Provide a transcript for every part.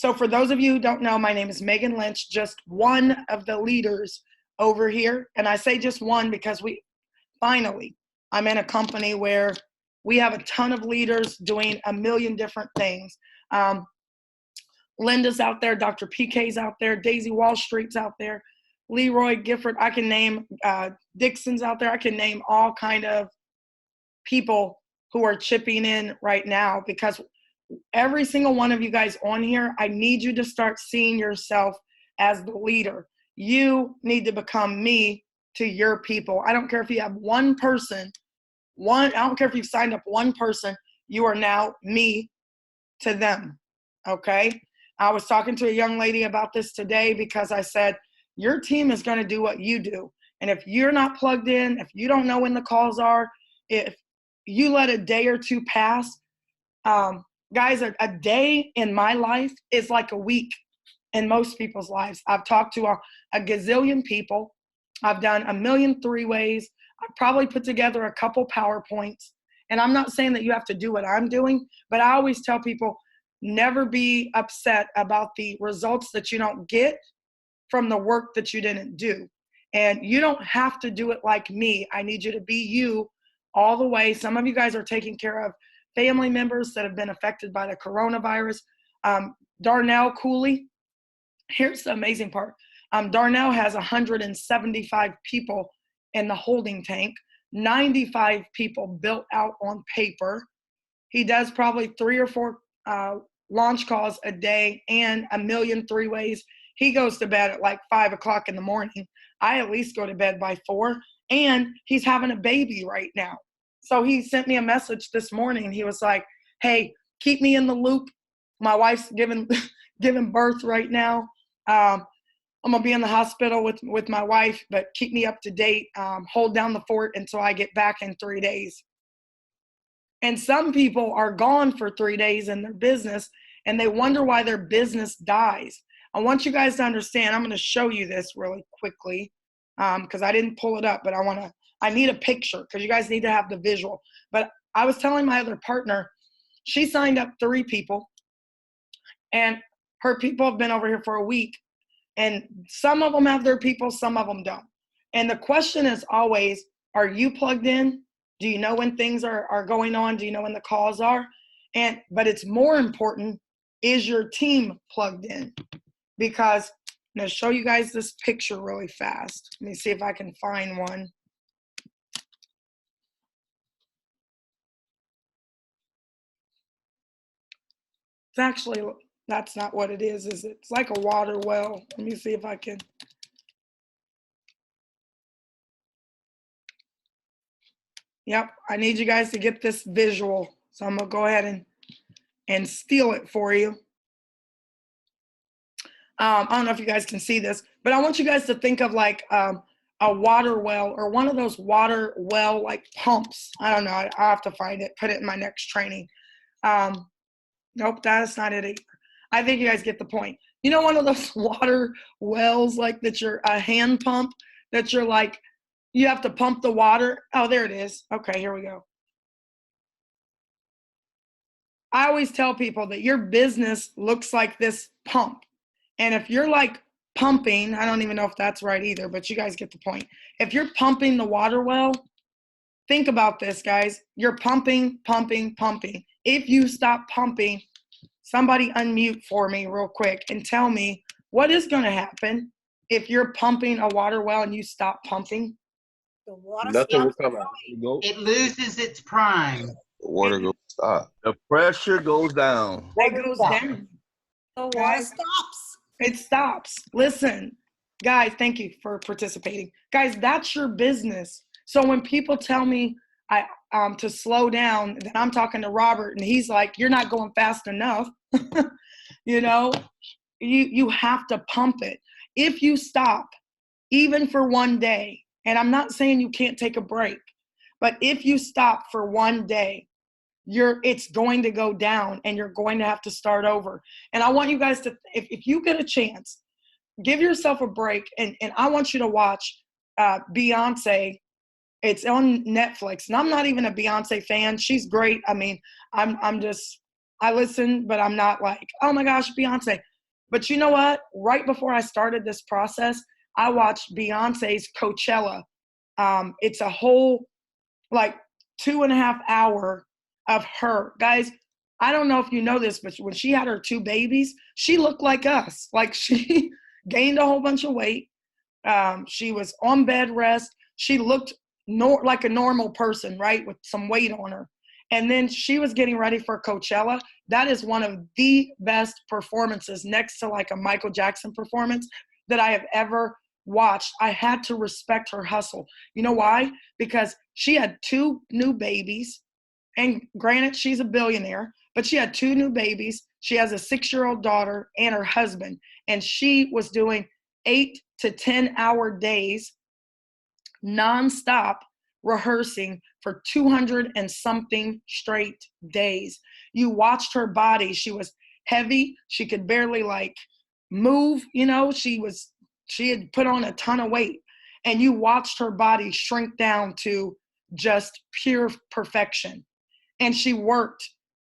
So for those of you who don't know, my name is Megan Lynch, just one of the leaders over here. And I say just one because finally, I'm in a company where we have a ton of leaders doing a million different things. Linda's out there, Dr. PK's out there, Daisy Wall Street's out there, Leroy Gifford, I can name Dixon's out there. I can name all kind of people who are chipping in right now, because every single one of you guys on here, I need you to start seeing yourself as the leader. You need to become me to your people. I don't care if you have one person, I don't care if you've signed up one person, you are now me to them, okay? I was talking to a young lady about this today because I said, your team is going to do what you do. And if you're not plugged in, if you don't know when the calls are, if you let a day or two pass, guys, a day in my life is like a week in most people's lives. I've talked to a gazillion people. I've done a million three-ways. I've probably put together a couple PowerPoints. And I'm not saying that you have to do what I'm doing, but I always tell people, never be upset about the results that you don't get from the work that you didn't do. And you don't have to do it like me. I need you to be you all the way. Some of you guys are taking care of family members that have been affected by the coronavirus. Darnell Cooley, here's the amazing part. Darnell has 175 people in the holding tank, 95 people built out on paper. He does probably 3 or 4 launch calls a day and a million three-ways. He goes to bed at like 5 o'clock in the morning. I at least go to bed by 4, and he's having a baby right now. So he sent me a message this morning. He was like, hey, keep me in the loop. My wife's giving birth right now. I'm going to be in the hospital with my wife, but keep me up to date. Hold down the fort until I get back in 3 days. And some people are gone for 3 days in their business, and they wonder why their business dies. I want you guys to understand. I'm going to show you this really quickly because I didn't pull it up, but I need a picture because you guys need to have the visual. But I was telling my other partner, she signed up 3 people, and her people have been over here for a week. And some of them have their people, some of them don't. And the question is always, are you plugged in? Do you know when things are going on? Do you know when the calls are? But it's more important, is your team plugged in? Because I'm going to show you guys this picture really fast. Let me see if I can find one. It's actually, that's not what it is it? It's like a water well. Let me see if I can. Yep, I need you guys to get this visual. So I'm going to go ahead and steal it for you. I don't know if you guys can see this, but I want you guys to think of like a water well or one of those water well like pumps. I don't know. I'll have to find it, put it in my next training. Nope, that's not it either. I think you guys get the point. You know, one of those water wells like that you're a hand pump that you're like, you have to pump the water. Oh, there it is. Okay, here we go. I always tell people that your business looks like this pump. And if you're like pumping, I don't even know if that's right either, but you guys get the point. If you're pumping the water well, think about this, guys. You're pumping, pumping, pumping. If you stop pumping, somebody unmute for me real quick and tell me what is going to happen if you're pumping a water well and you stop pumping. The water Nothing will come out. It loses its prime. The water goes stop. The pressure goes down. It goes down. The water stops. It stops. Listen, guys, thank you for participating. Guys, that's your business. So when people tell me to slow down, then I'm talking to Robert, and he's like, you're not going fast enough. You know, you have to pump it. If you stop, even for one day, and I'm not saying you can't take a break, but if you stop for one day, it's going to go down and you're going to have to start over. And I want you guys to, if you get a chance, give yourself a break. And I want you to watch Beyonce. It's on Netflix. And I'm not even a Beyonce fan. She's great. I mean, I listen, but I'm not like, oh my gosh, Beyonce. But you know what? Right before I started this process, I watched Beyonce's Coachella. It's a whole like 2.5 hour of her. Guys, I don't know if you know this, but when she had her 2 babies, she looked like us. Like she gained a whole bunch of weight. She was on bed rest. She looked like a normal person, right, with some weight on her. And then she was getting ready for Coachella. That is one of the best performances next to like a Michael Jackson performance that I have ever watched. I had to respect her hustle. You know why? Because she had 2 new babies. And granted, she's a billionaire, but she had 2 new babies. She has a 6-year-old daughter and her husband. And she was doing 8 to 10-hour days nonstop rehearsing for 200 and something straight days. You watched her body. She was heavy. She could barely like move, you know, she had put on a ton of weight, and you watched her body shrink down to just pure perfection. And she worked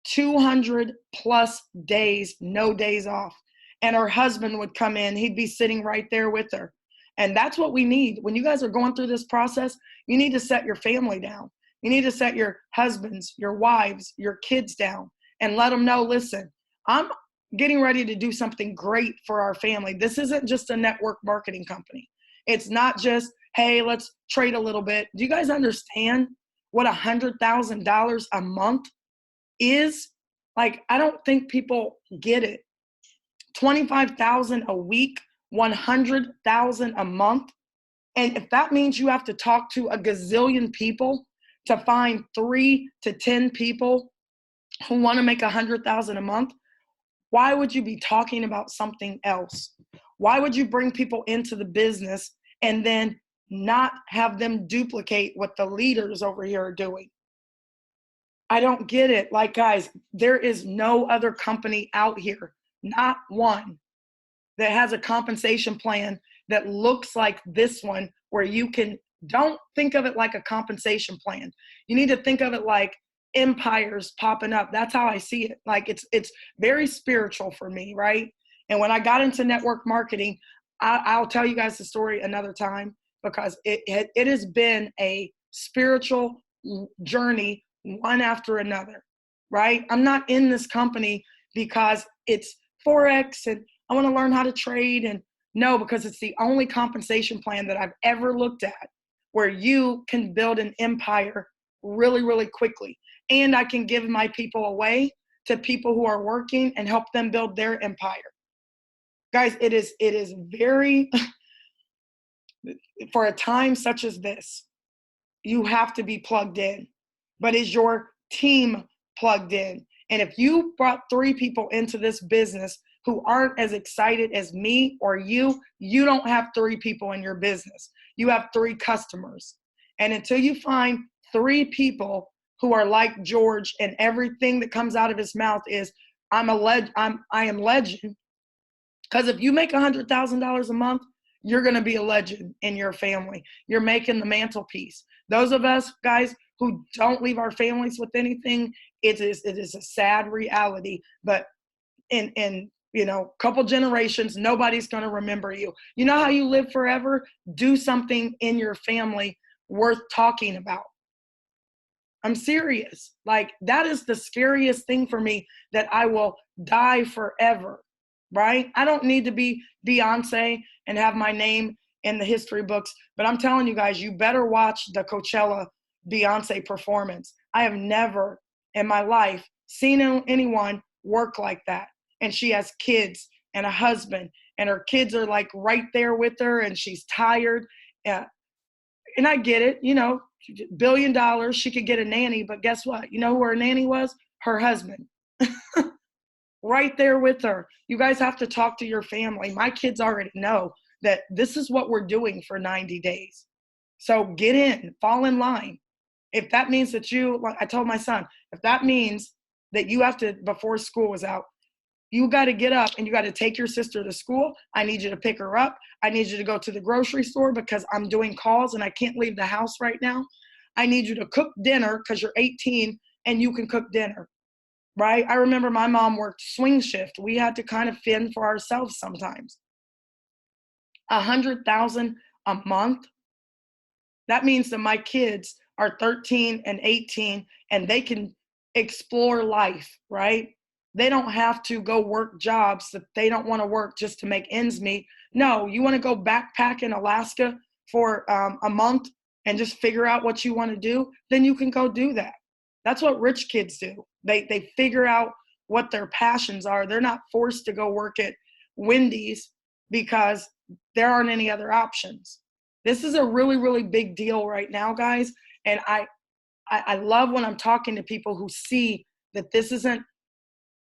200 plus days, no days off. And her husband would come in, he'd be sitting right there with her. And that's what we need. When you guys are going through this process, you need to set your family down. You need to set your husbands, your wives, your kids down and let them know, listen, I'm getting ready to do something great for our family. This isn't just a network marketing company. It's not just, hey, let's trade a little bit. Do you guys understand what $100,000 a month is? Like, I don't think people get it. 25,000 a week, 100,000 a month. And if that means you have to talk to a gazillion people to find 3 to 10 people who want to make 100,000 a month, why would you be talking about something else? Why would you bring people into the business and then not have them duplicate what the leaders over here are doing? I don't get it. Like, guys, there is no other company out here, not one, that has a compensation plan that looks like this one, where you can, don't think of it like a compensation plan. You need to think of it like empires popping up. That's how I see it. Like it's very spiritual for me, right? And when I got into network marketing, I'll tell you guys the story another time, because it has been a spiritual journey, one after another, right? I'm not in this company because it's Forex and I want to learn how to trade, and no, because it's the only compensation plan that I've ever looked at where you can build an empire really, really quickly. And I can give my people away to people who are working and help them build their empire. Guys, it is very, for a time such as this, you have to be plugged in. But is your team plugged in? And if you brought 3 people into this business who aren't as excited as me or you don't have 3 people in your business. You have 3 customers. And until you find 3 people who are like George and everything that comes out of his mouth is, I am legend. Because if you make $100,000 a month, you're going to be a legend in your family. You're making the mantelpiece. Those of us, guys, who don't leave our families with anything, it is a sad reality. But in couple generations, nobody's going to remember you. You know how you live forever? Do something in your family worth talking about. I'm serious. Like, that is the scariest thing for me, that I will die forever, right? I don't need to be Beyonce and have my name in the history books, but I'm telling you guys, you better watch the Coachella Beyonce performance. I have never in my life seen anyone work like that. And she has kids and a husband, and her kids are like right there with her, and she's tired. And I get it, $1 billion, she could get a nanny, but guess what? You know who her nanny was? Her husband. Right there with her. You guys have to talk to your family. My kids already know that this is what we're doing for 90 days. So get in, fall in line. If that means that like I told my son, if that means that you have to, before school was out, you got to get up and you got to take your sister to school. I need you to pick her up. I need you to go to the grocery store because I'm doing calls and I can't leave the house right now. I need you to cook dinner because you're 18 and you can cook dinner, right? I remember my mom worked swing shift. We had to kind of fend for ourselves sometimes. 100,000 a month. That means that my kids are 13 and 18 and they can explore life, right? They don't have to go work jobs that they don't want to work just to make ends meet. No, you want to go backpack in Alaska for a month and just figure out what you want to do, then you can go do that. That's what rich kids do. They figure out what their passions are. They're not forced to go work at Wendy's because there aren't any other options. This is a really, really big deal right now, guys. And I love when I'm talking to people who see that this isn't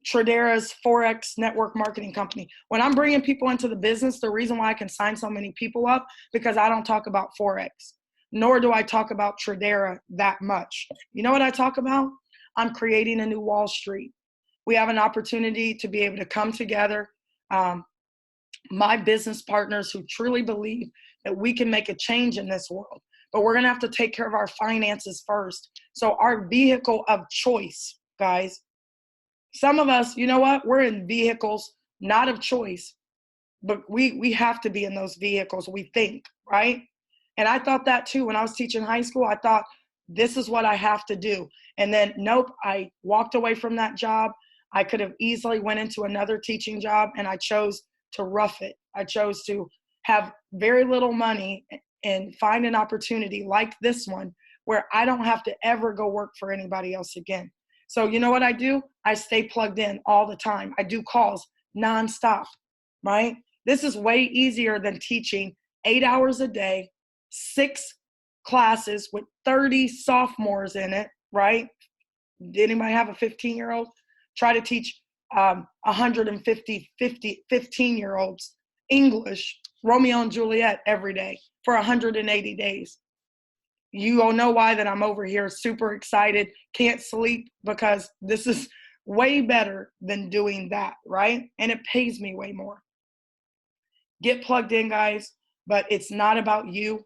Tradera's Forex network marketing company. When I'm bringing people into the business, the reason why I can sign so many people up, because I don't talk about Forex, nor do I talk about Tradera that much. You know what I talk about? I'm creating a new Wall Street. We have an opportunity to be able to come together, my business partners who truly believe that we can make a change in this world. But we're going to have to take care of our finances first. So our vehicle of choice, guys, some of us, you know what? We're in vehicles not of choice, but we have to be in those vehicles, we think, right? And I thought that too when I was teaching high school. I thought, this is what I have to do. And then, nope, I walked away from that job. I could have easily went into another teaching job, and I chose to rough it. I chose to have very little money and find an opportunity like this one where I don't have to ever go work for anybody else again. So you know what I do? I stay plugged in all the time. I do calls nonstop, right? This is way easier than teaching 8 hours a day, 6 classes with 30 sophomores in it, right? Did anybody have a 15-year-old? Try to teach 150, 15-year-olds English, Romeo and Juliet every day for 180 days. You all know why that I'm over here super excited, can't sleep, because this is way better than doing that, right? And it pays me way more. Get plugged in, guys, but it's not about you.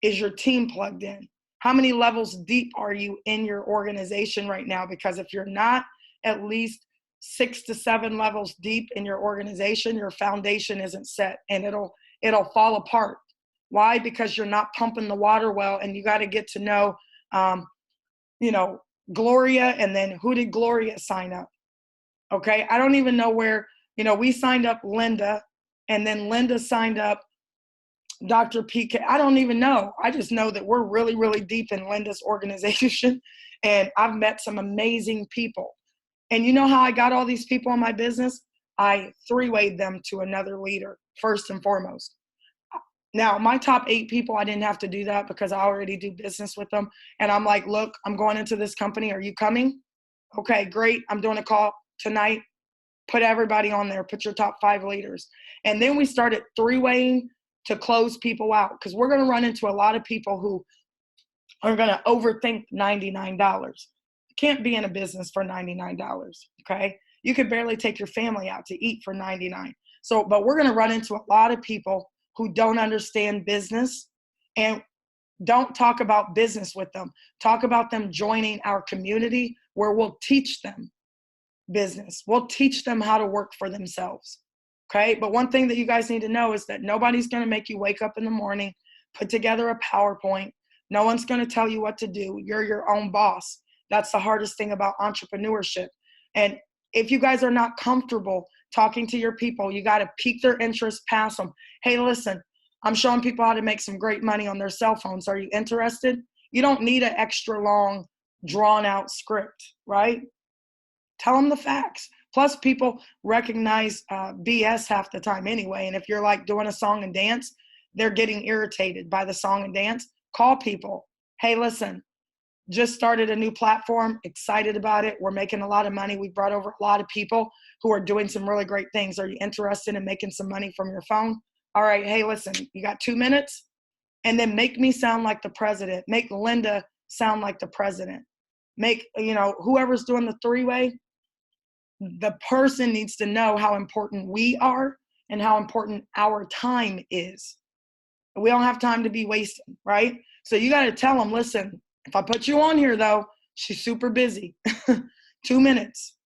Is your team plugged in? How many levels deep are you in your organization right now? Because if you're not at least 6 to 7 levels deep in your organization, your foundation isn't set, and it'll fall apart. Why? Because you're not pumping the water well, and you got to get to know, Gloria, and then who did Gloria sign up? Okay, I don't even know where, we signed up Linda, and then Linda signed up Dr. PK. I don't even know. I just know that we're really, really deep in Linda's organization, and I've met some amazing people. And you know how I got all these people in my business? I 3-wayed them to another leader, first and foremost. Now, my top 8 people, I didn't have to do that because I already do business with them. And I'm like, look, I'm going into this company. Are you coming? Okay, great. I'm doing a call tonight. Put everybody on there. Put your top 5 leaders. And then we started 3-waying to close people out, because we're going to run into a lot of people who are going to overthink $99. You can't be in a business for $99, okay? You could barely take your family out to eat for $99. So, but we're going to run into a lot of people who don't understand business, and don't talk about business with them. Talk about them joining our community where we'll teach them business. We'll teach them how to work for themselves. Okay. But one thing that you guys need to know is that nobody's going to make you wake up in the morning, put together a PowerPoint. No one's going to tell you what to do. You're your own boss. That's the hardest thing about entrepreneurship. And if you guys are not comfortable talking to your people, you got to pique their interest, pass them. Hey, listen, I'm showing people how to make some great money on their cell phones. Are you interested? You don't need an extra long, drawn out script, right? Tell them the facts. Plus, people recognize BS half the time anyway. And if you're like doing a song and dance, they're getting irritated by the song and dance. Call people. Hey, listen, just started a new platform, excited about it. We're making a lot of money. We brought over a lot of people who are doing some really great things. Are you interested in making some money from your phone? All right, hey, listen, you got 2 minutes? And then make me sound like the president. Make Linda sound like the president. Make, whoever's doing the 3-way, the person needs to know how important we are and how important our time is. We don't have time to be wasted, right? So you got to tell them, listen, if I put you on here, though, she's super busy. 2 minutes.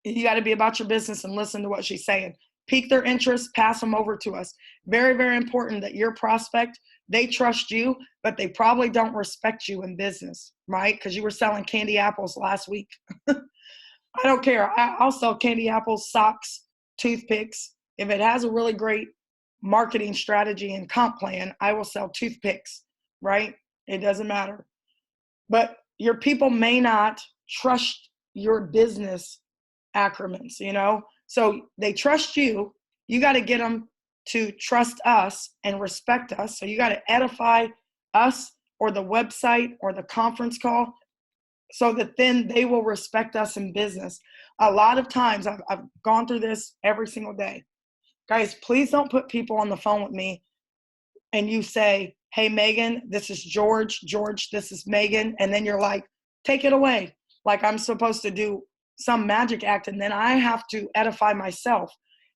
You got to be about your business and listen to what she's saying. Pique their interest, pass them over to us. Very, very important that your prospect, they trust you, but they probably don't respect you in business, right? Because you were selling candy apples last week. I don't care. I'll sell candy apples, socks, toothpicks. If it has a really great marketing strategy and comp plan, I will sell toothpicks, right? It doesn't matter. But your people may not trust your business acronyms, you know? So they trust you. You got to get them to trust us and respect us. So you got to edify us or the website or the conference call so that then they will respect us in business. A lot of times, I've gone through this every single day. Guys, please don't put people on the phone with me and you say, hey, Megan, this is George. George, this is Megan. And then you're like, take it away. Like I'm supposed to do some magic act, and then I have to edify myself.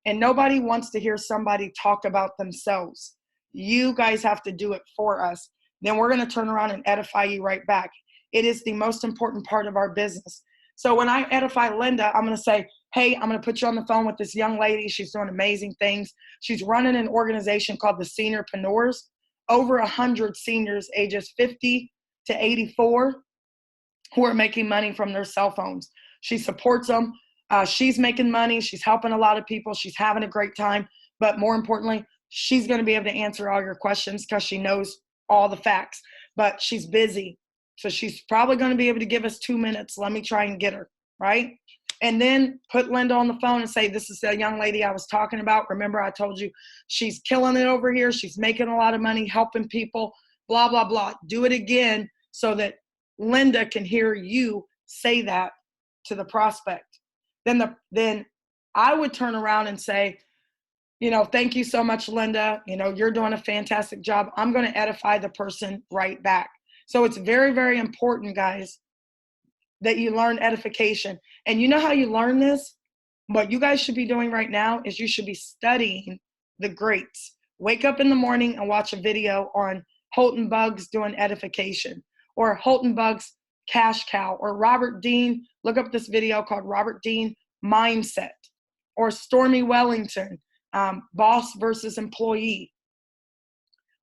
And nobody wants to hear somebody talk about themselves. You guys have to do it for us. Then we're going to turn around and edify you right back. It is the most important part of our business. So when I edify Linda, I'm going to say, hey, I'm going to put you on the phone with this young lady. She's doing amazing things. She's running an organization called the Seniorpreneurs. Over 100 seniors ages 50 to 84 who are making money from their cell phones. She supports them. She's making money. She's helping a lot of people. She's having a great time. But more importantly, she's going to be able to answer all your questions because she knows all the facts. But she's busy. So she's probably going to be able to give us 2 minutes. Let me try and get her, right? And then put Linda on the phone and say, this is the young lady I was talking about. Remember, I told you she's killing it over here. She's making a lot of money, helping people, blah, blah, blah. Do it again so that Linda can hear you say that to the prospect. Then I would turn around and say, you know, thank you so much, Linda. You know, you're doing a fantastic job. I'm going to edify the person right back. So it's very, very important, guys, that you learn edification. And you know how you learn this? What you guys should be doing right now is you should be studying the greats. Wake up in the morning and watch a video on Holton Buggs doing edification, or Holton Buggs Cash Cow, or Robert Dean. Look up this video called Robert Dean Mindset, or Stormy Wellington, Boss versus Employee.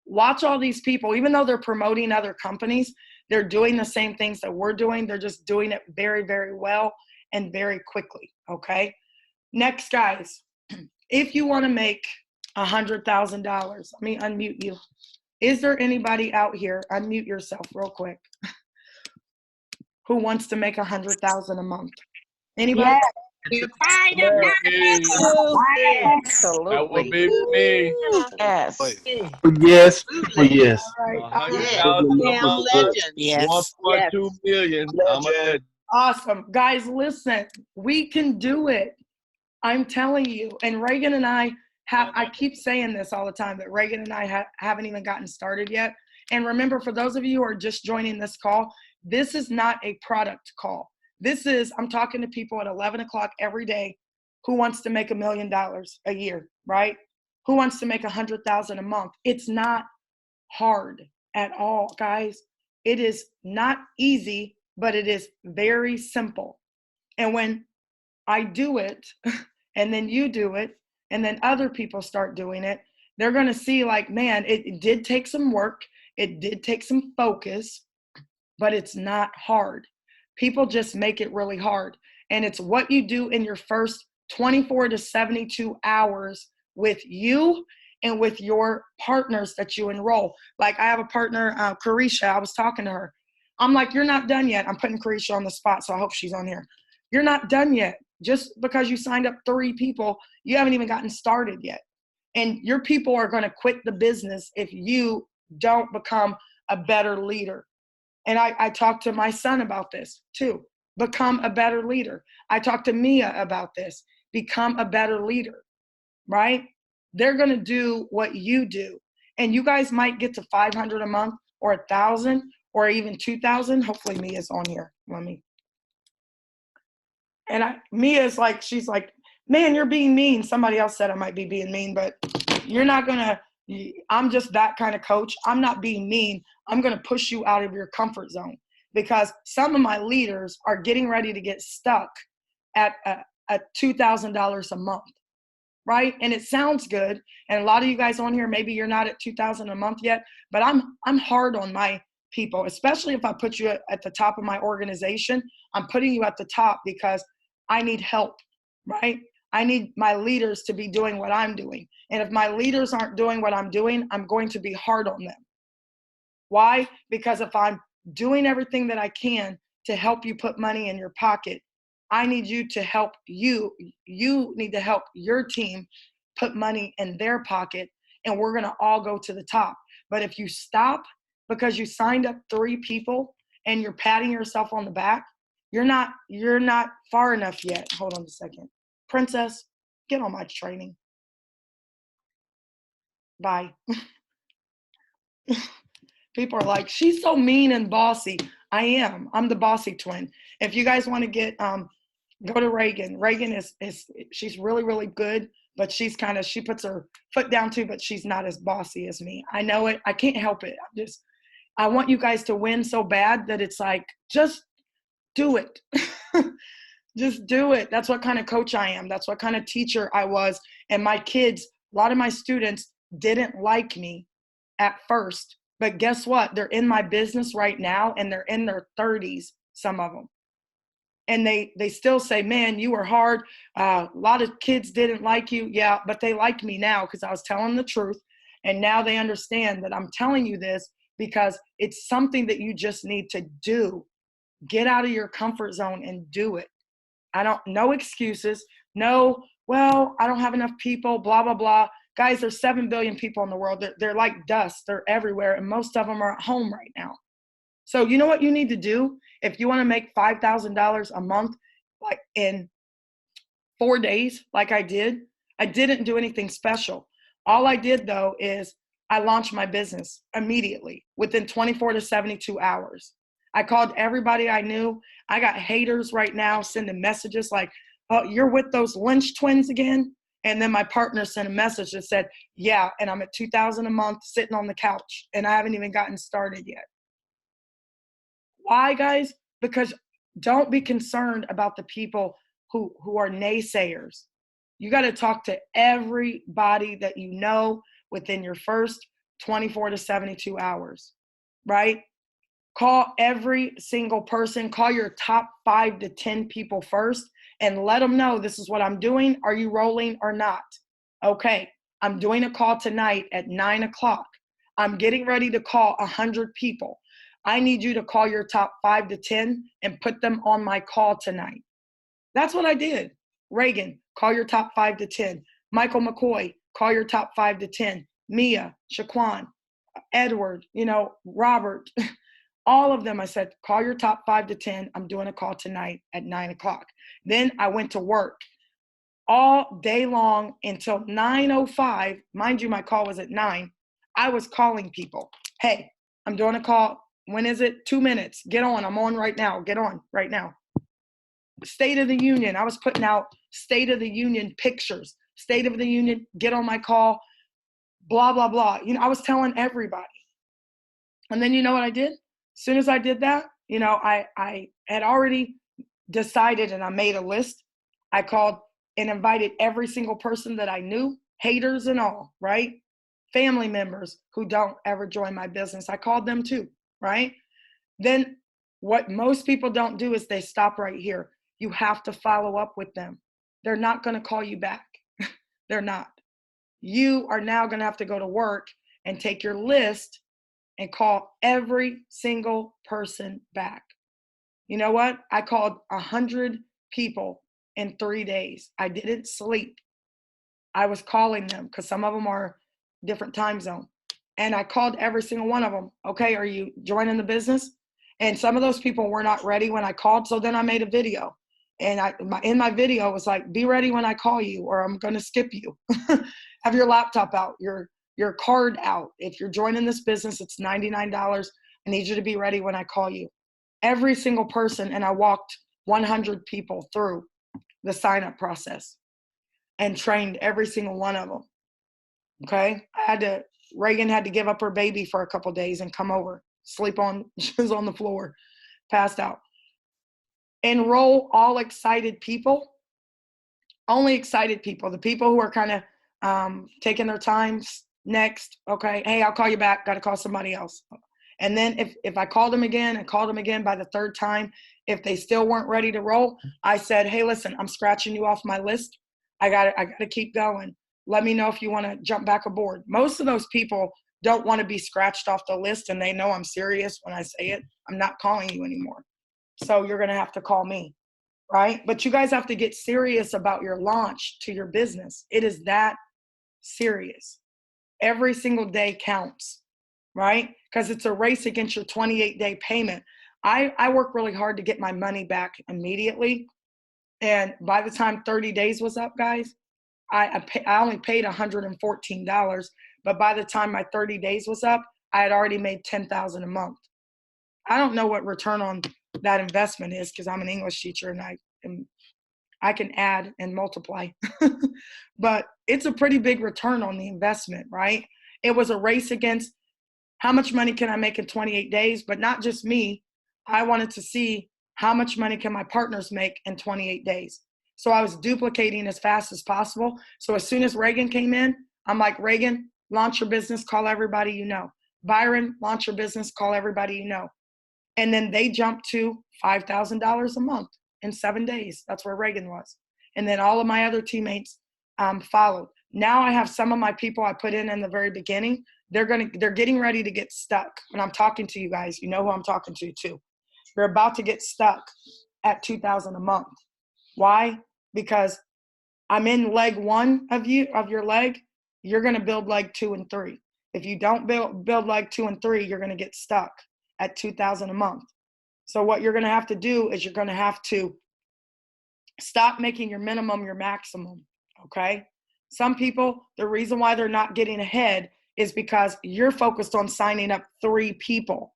Watch all these people, even though they're promoting other companies, they're doing the same things that we're doing. They're just doing it very, very well and very quickly, okay? Next, guys, if you want to make $100,000, let me unmute you. Is there anybody out here, unmute yourself real quick, who wants to make $100,000 a month? Anybody? Yes. Absolutely. That would be me. Yes. Yes. Yes. All right. Yes. 1.2 million. I'm a legend. Awesome. Guys, listen, we can do it. I'm telling you. And Reagan and I keep saying this all the time, that Reagan and I haven't even gotten started yet. And remember, for those of you who are just joining this call, this is not a product call. I'm talking to people at 11 o'clock every day who wants to make $1 million a year, right? Who wants to make $100,000 a month? It's not hard at all, guys. It is not easy, but it is very simple. And when I do it, and then you do it, and then other people start doing it, they're going to see like, man, it did take some work. It did take some focus, but it's not hard. People just make it really hard. And it's what you do in your first 24 to 72 hours with you and with your partners that you enroll. Like I have a partner, Carisha, I was talking to her. I'm like, you're not done yet. I'm putting Carisha on the spot, so I hope she's on here. You're not done yet. Just because you signed up 3 people, you haven't even gotten started yet. And your people are going to quit the business if you don't become a better leader. And I talked to my son about this too. Become a better leader. I talked to Mia about this. Become a better leader, right? They're going to do what you do. And you guys might get to 500 a month or 1,000 or even 2,000. Hopefully Mia's on here. Mia's like, she's like, man, you're being mean. Somebody else said I might be being mean, but you're not going to. I'm just that kind of coach. I'm not being mean. I'm going to push you out of your comfort zone, because some of my leaders are getting ready to get stuck at at $2,000 a month, right? And it sounds good. And a lot of you guys on here, maybe you're not at 2,000 a month yet, but I'm hard on my people, especially if I put you at the top of my organization. I'm putting you at the top because I need help, right? I need my leaders to be doing what I'm doing. And if my leaders aren't doing what I'm doing, I'm going to be hard on them. Why? Because if I'm doing everything that I can to help you put money in your pocket, I need you to help you. You need to help your team put money in their pocket, and we're going to all go to the top. But if you stop because you signed up 3 people and you're patting yourself on the back, you're not far enough yet. Hold on a second. Princess, get on my training. Bye. People are like, she's so mean and bossy. I am. I'm the bossy twin. If you guys want to get, go to Reagan. Reagan she's really, really good, but she puts her foot down too, but she's not as bossy as me. I know it. I can't help it. I want you guys to win so bad that it's like, just do it. Just do it. That's what kind of coach I am. That's what kind of teacher I was. And my kids, a lot of my students didn't like me at first, but guess what? They're in my business right now and they're in their 30s, some of them. And they still say, man, you were hard. A lot of kids didn't like you. Yeah, but they like me now because I was telling the truth. And now they understand that I'm telling you this because it's something that you just need to do. Get out of your comfort zone and do it. No excuses. No, well, I don't have enough people, blah, blah, blah. Guys, there's 7 billion people in the world. They're like dust. They're everywhere. And most of them are at home right now. So you know what you need to do? If you want to make $5,000 a month, like in 4 days, like I didn't do anything special. All I did though is I launched my business immediately within 24 to 72 hours. I called everybody I knew. I got haters right now sending messages like, oh, you're with those Lynch twins again? And then my partner sent a message that said, yeah, and I'm at 2,000 a month sitting on the couch and I haven't even gotten started yet. Why, guys? Because don't be concerned about the people who are naysayers. You got to talk to everybody that you know within your first 24 to 72 hours, right? Call every single person, call your top 5 to 10 people first and let them know this is what I'm doing. Are you rolling or not? Okay, I'm doing a call tonight at 9 o'clock. I'm getting ready to call 100 people. I need you to call your top 5 to 10 and put them on my call tonight. That's what I did. Reagan, call your top 5 to 10. Michael McCoy, call your top 5 to 10. Mia, Shaquan, Edward, Robert, all of them. I said, call your top 5 to 10. I'm doing a call tonight at 9 o'clock. Then I went to work all day long until 9:05. Mind you, my call was at 9. I was calling people. Hey, I'm doing a call. When is it? 2 minutes. Get on. I'm on right now. Get on right now. State of the Union. I was putting out State of the Union pictures. State of the Union, get on my call, blah, blah, blah. I was telling everybody. And then you know what I did? As soon as I did that, I had already decided and I made a list. I called and invited every single person that I knew, haters and all, right? Family members who don't ever join my business. I called them too, right? Then what most people don't do is they stop right here. You have to follow up with them. They're not going to call you back. They're not. You are now going to have to go to work and take your list and call every single person back. You know what? I called 100 people in 3 days. I didn't sleep. I was calling them because some of them are different time zone. And I called every single one of them. Okay, are you joining the business? And some of those people were not ready when I called. So then I made a video. And in my video, it was like, be ready when I call you or I'm going to skip you. Have your laptop out, your card out. If you're joining this business, it's $99. I need you to be ready when I call you. Every single person, and I walked 100 people through the sign-up process and trained every single one of them. Okay? Reagan had to give up her baby for a couple of days and come over, she was on the floor, passed out. Enroll all excited people only excited people, the people who are kind of taking their time. Next, okay, hey, I'll call you back. Got to call somebody else. And then if I called them again and called them again by the third time, if they still weren't ready to roll, I said, hey, listen, I'm scratching you off my list. I got to keep going. Let me know if you want to jump back aboard. Most of those people don't want to be scratched off the list, and they know I'm serious when I say it. I'm not calling you anymore. So you're going to have to call me, right? But you guys have to get serious about your launch to your business. It is that serious. Every single day counts, right? Because it's a race against your 28-day payment. I work really hard to get my money back immediately. And by the time 30 days was up, guys, I only paid $114. But by the time my 30 days was up, I had already made $10,000 a month. I don't know what return on that investment is because I'm an English teacher and I can add and multiply. But it's a pretty big return on the investment, right? It was a race against how much money can I make in 28 days, but not just me. I wanted to see how much money can my partners make in 28 days. So I was duplicating as fast as possible. So as soon as Reagan came in, I'm like, Reagan, launch your business, call everybody you know. Byron, launch your business, call everybody you know. And then they jumped to $5,000 a month in 7 days. That's where Reagan was. And then all of my other teammates followed. Now I have some of my people I put in the very beginning. They're getting ready to get stuck. When I'm talking to you guys, you know who I'm talking to too. They're about to get stuck at $2,000 a month. Why? Because I'm in leg 1 of your leg. You're going to build leg 2 and 3. If you don't build leg 2 and 3, you're going to get stuck at $2,000 a month. So what you're going to have to do is you're going to have to stop making your minimum your maximum, okay? Some people, the reason why they're not getting ahead is because you're focused on signing up 3 people.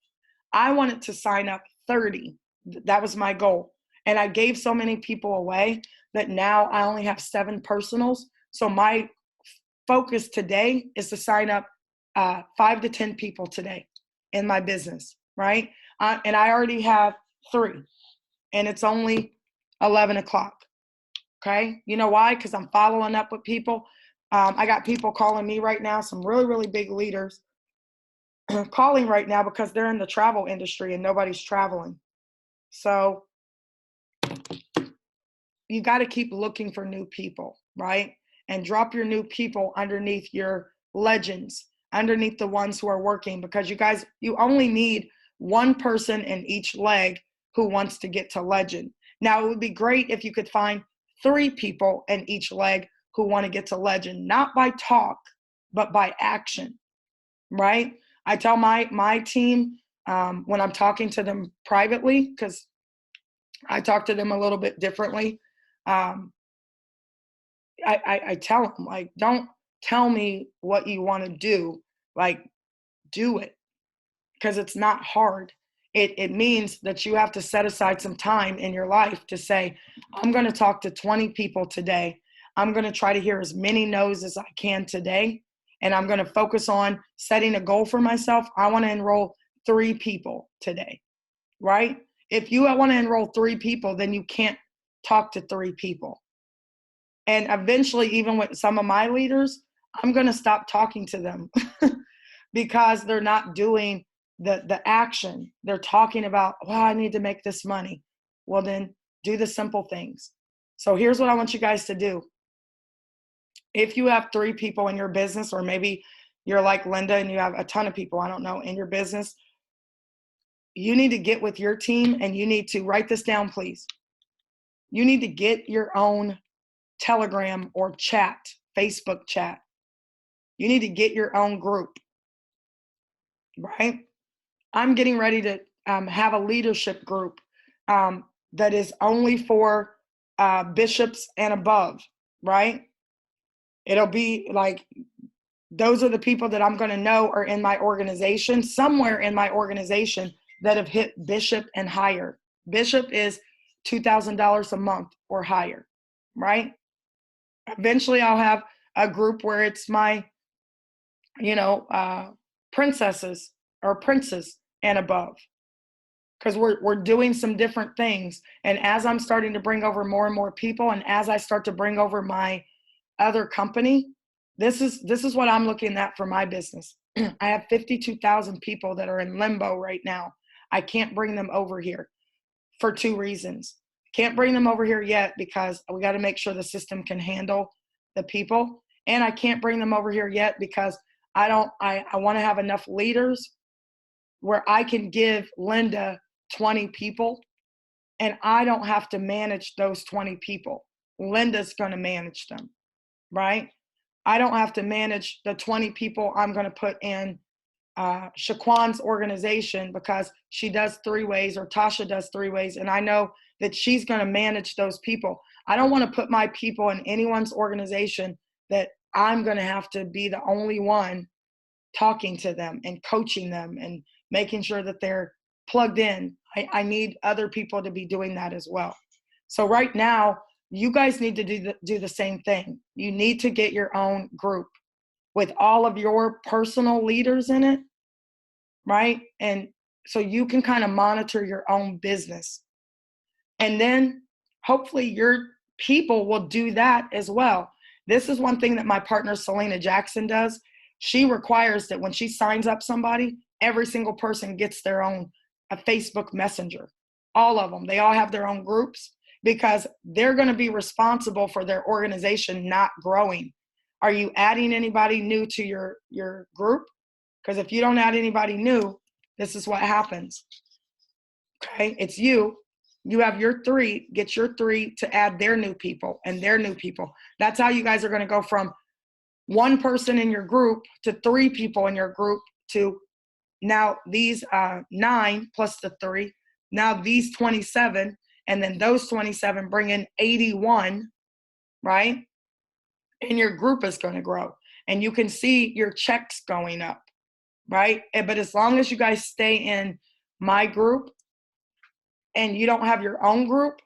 I wanted to sign up 30. That was my goal. And I gave so many people away that now I only have 7 personals. So my focus today is to sign up 5 to 10 people today in my business, right? And I already have 3, and it's only 11 o'clock, okay? You know why? Because I'm following up with people. I got people calling me right now, some really, really big leaders calling right now because they're in the travel industry and nobody's traveling. So you got to keep looking for new people, right? And drop your new people underneath your legends, underneath the ones who are working, because you only need 1 person in each leg who wants to get to legend. Now, it would be great if you could find 3 people in each leg who want to get to legend, not by talk, but by action, right? I tell my team when I'm talking to them privately, because I talk to them a little bit differently. I tell them, like, don't tell me what you want to do, like, do it, because it's not hard. It means that you have to set aside some time in your life to say, I'm going to talk to 20 people today. I'm going to try to hear as many no's as I can today. And I'm going to focus on setting a goal for myself. I want to enroll 3 people today, right? If you want to enroll 3 people, then you can't talk to 3 people. And eventually, even with some of my leaders, I'm going to stop talking to them because they're not doing the action. They're talking about, well, I need to make this money. Well, then do the simple things. So here's what I want you guys to do. If you have 3 people in your business, or maybe you're like Linda and you have a ton of people, I don't know, in your business, you need to get with your team and you need to write this down, please. You need to get your own Telegram or chat, Facebook chat. You need to get your own group, right? I'm getting ready to have a leadership group that is only for bishops and above, right? It'll be like, those are the people that I'm going to know are in my organization, somewhere in my organization, that have hit bishop and higher. Bishop is $2,000 a month or higher, right? Eventually I'll have a group where it's my, princesses or princes and above. because we're doing some different things. And as I'm starting to bring over more and more people, and as I start to bring over my other company, this is what I'm looking at for my business. I have 52,000 people that are in limbo right now. I can't bring them over here for two reasons. Can't bring them over here yet because we got to make sure the system can handle the people. And I can't bring them over here yet because I want to have enough leaders where I can give Linda 20 people and I don't have to manage those 20 people. Linda's going to manage them, right? I don't have to manage the 20 people I'm going to put in Shaquan's organization because she does 3 ways or Tasha does 3 ways. And I know that she's going to manage those people. I don't want to put my people in anyone's organization that I'm going to have to be the only one talking to them and coaching them and making sure that they're plugged in. I need other people to be doing that as well. So right now, you guys need to do the same thing. You need to get your own group with all of your personal leaders in it, right? And so you can kind of monitor your own business. And then hopefully your people will do that as well. This is one thing that my partner, Selena Jackson, does. She requires that when she signs up somebody, every single person gets their own a Facebook Messenger. All of them. They all have their own groups because they're going to be responsible for their organization not growing. Are you adding anybody new to your group? Because if you don't add anybody new, this is what happens. Okay, it's you. You have your 3, get your 3 to add their new people and their new people. That's how you guys are going to go from 1 person in your group to 3 people in your group to now these 9 plus the 3, now these 27, and then those 27 bring in 81, right? And your group is going to grow. And you can see your checks going up, right? But as long as you guys stay in my group and you don't have your own group,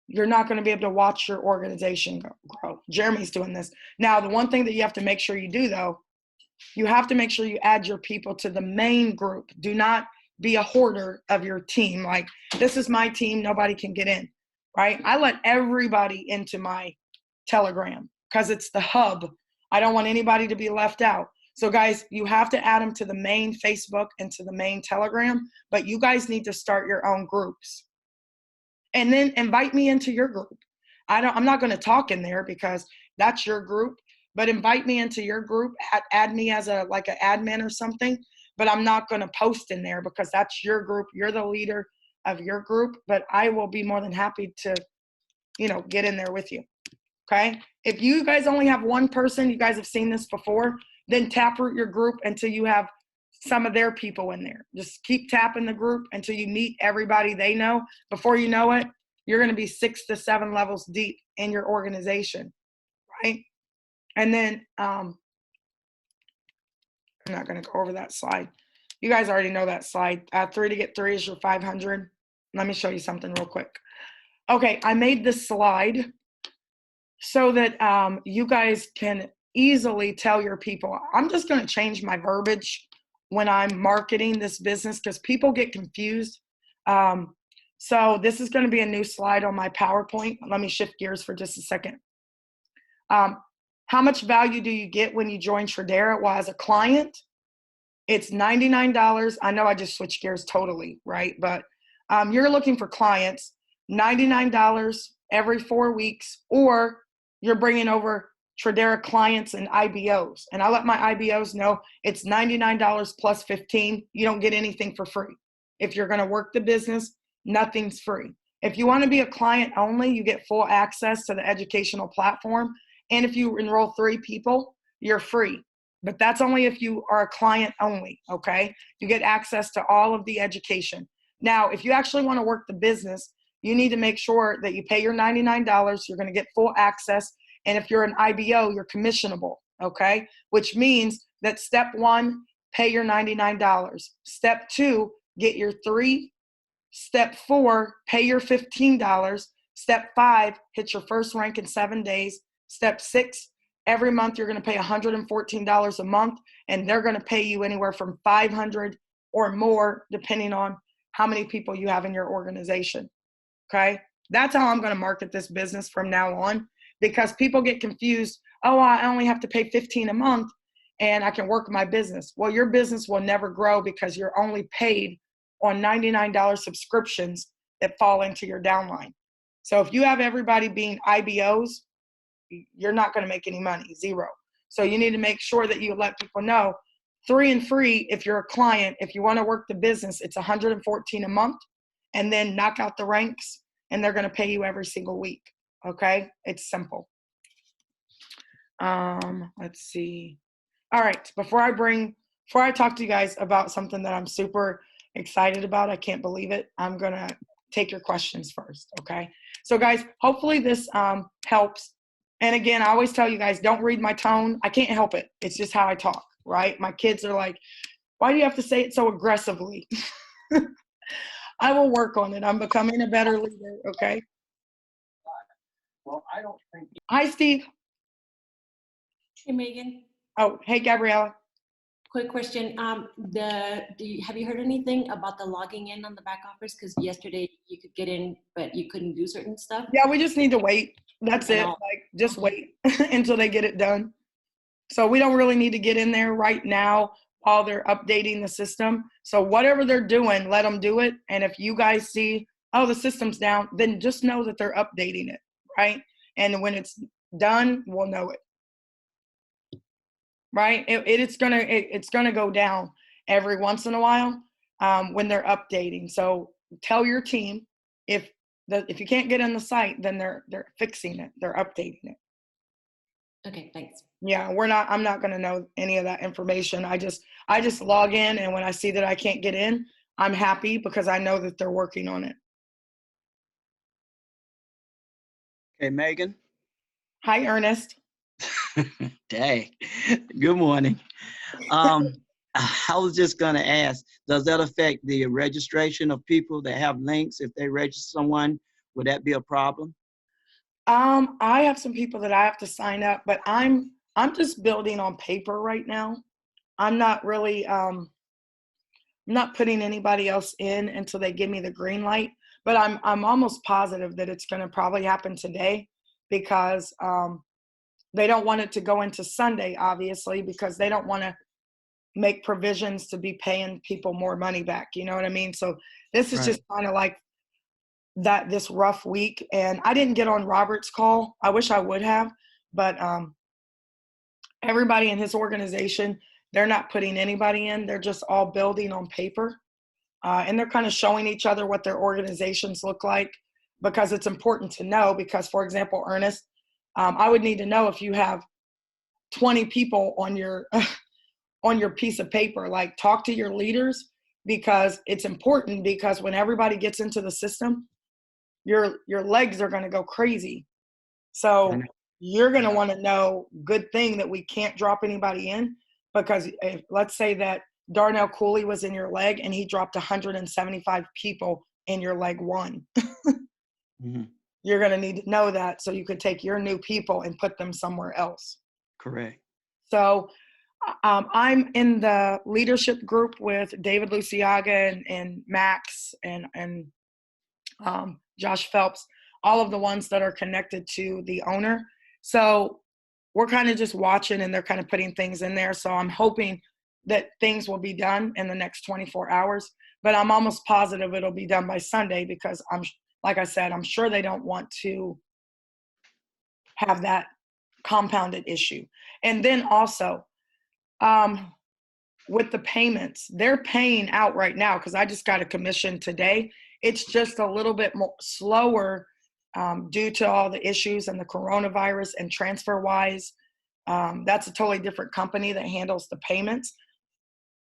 you're not going to be able to watch your organization grow. Jeremy's doing this. Now, the one thing that you have to make sure you do, though, you have to make sure you add your people to the main group. Do not be a hoarder of your team. Like, this is my team, nobody can get in, right? I let everybody into my Telegram because it's the hub. I don't want anybody to be left out. So guys, you have to add them to the main Facebook and to the main Telegram, but you guys need to start your own groups. And then invite me into your group. I'm not going to talk in there because that's your group, but invite me into your group, add me as like an admin or something, but I'm not going to post in there because that's your group. You're the leader of your group, but I will be more than happy to, get in there with you. Okay. If you guys only have 1 person, you guys have seen this before, then taproot your group until you have some of their people in there. Just keep tapping the group until you meet everybody they know. Before you know it, you're going to be 6 to 7 levels deep in your organization, right? And then I'm not going to go over that slide. You guys already know that slide. 3 to get 3 is your 500. Let me show you something real quick. Okay, I made this slide so that you guys can easily tell your people. I'm just going to change my verbiage when I'm marketing this business because people get confused. So this is going to be a new slide on my PowerPoint. Let me shift gears for just a second. How much value do you get when you join Tradera? Well, as a client, it's $99. I know I just switched gears totally, right? But you're looking for clients, $99 every 4 weeks, or you're bringing over Tradera clients and IBOs. And I let my IBOs know it's $99 plus 15. You don't get anything for free. If you're going to work the business, nothing's free. If you want to be a client only, you get full access to the educational platform. And if you enroll 3 people, you're free. But that's only if you are a client only, okay? You get access to all of the education. Now, if you actually want to work the business, you need to make sure that you pay your $99. You're going to get full access. And if you're an IBO, you're commissionable, okay? Which means that step 1, pay your $99. Step 2, get your 3. Step 4, pay your $15. Step 5, hit your first rank in 7 days. Step 6, every month you're going to pay $114 a month, and they're going to pay you anywhere from $500 or more, depending on how many people you have in your organization. Okay. That's how I'm going to market this business from now on, because people get confused. Oh, I only have to pay 15 a month and I can work my business. Well, your business will never grow because you're only paid on $99 subscriptions that fall into your downline. So if you have everybody being IBOs, you're not going to make any money, zero. So you need to make sure that you let people know 3 and free. If you're a client, if you want to work the business, it's $114 a month, and then knock out the ranks and they're going to pay you every single week. Okay. It's simple. Let's see. All right. Before I talk to you guys about something that I'm super excited about, I can't believe it, I'm going to take your questions first. Okay. So guys, hopefully this helps. And again, I always tell you guys, don't read my tone. I can't help it. It's just how I talk, right? My kids are like, why do you have to say it so aggressively? I will work on it. I'm becoming a better leader. Okay. Well, I don't think. Hi, Steve. Hey, Megan. Oh, hey, Gabriella. Quick question. Have you heard anything about the logging in on the back office? Because yesterday you could get in, but you couldn't do certain stuff. Yeah, we just need to wait. That's it. No. Like, just wait until they get it done. So we don't really need to get in there right now while they're updating the system. So whatever they're doing, let them do it. And if you guys see, oh, the system's down, then just know that they're updating it, right? And when it's done, we'll know it. Right? It's gonna go down every once in a while when they're updating. So tell your team if you can't get in the site, then they're fixing it. They're updating it. Okay, thanks. Yeah, I'm not gonna know any of that information. I just log in, and when I see that I can't get in, I'm happy because I know that they're working on it. Okay, Megan. Hi, Ernest. Dang. Good morning. I was just going to ask, does that affect the registration of people that have links? If they register someone, would that be a problem? I have some people that I have to sign up, but I'm just building on paper right now. I'm not really I'm not putting anybody else in until they give me the green light, but I'm almost positive that it's going to probably happen today, because they don't want it to go into Sunday, obviously, because they don't want to make provisions to be paying people more money back. You know what I mean? So this is just kind of like this rough week. And I didn't get on Robert's call. I wish I would have, but everybody in his organization, they're not putting anybody in. They're just all building on paper. And they're kind of showing each other what their organizations look like, because it's important to know. Because, for example, Ernest, I would need to know if you have 20 people on your on your piece of paper. Like, talk to your leaders, because it's important, because when everybody gets into the system, your legs are going to go crazy. So you're going to want to know, good thing that we can't drop anybody in, because if, let's say that Darnell Cooley was in your leg and he dropped 175 people in your leg one. Mm-hmm. You're going to need to know that, so you could take your new people and put them somewhere else. Correct. So I'm in the leadership group with David Luciaga and Max and Josh Phelps, all of the ones that are connected to the owner. So we're kind of just watching, and they're kind of putting things in there. So I'm hoping that things will be done in the next 24 hours, but I'm almost positive it'll be done by Sunday, because like I said, I'm sure they don't want to have that compounded issue. And then also, with the payments, they're paying out right now, because I just got a commission today. It's just a little bit more slower due to all the issues and the coronavirus and TransferWise. That's a totally different company that handles the payments,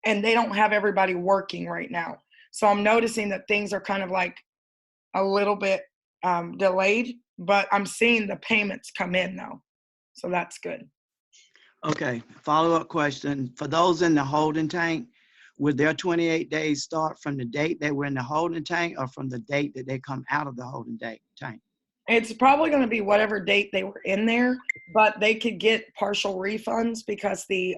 and they don't have everybody working right now. So I'm noticing that things are kind of like a little bit delayed, but I'm seeing the payments come in though. So that's good. Okay, follow-up question. For those in the holding tank, would their 28 days start from the date they were in the holding tank, or from the date that they come out of the holding tank? It's probably going to be whatever date they were in there, but they could get partial refunds, because they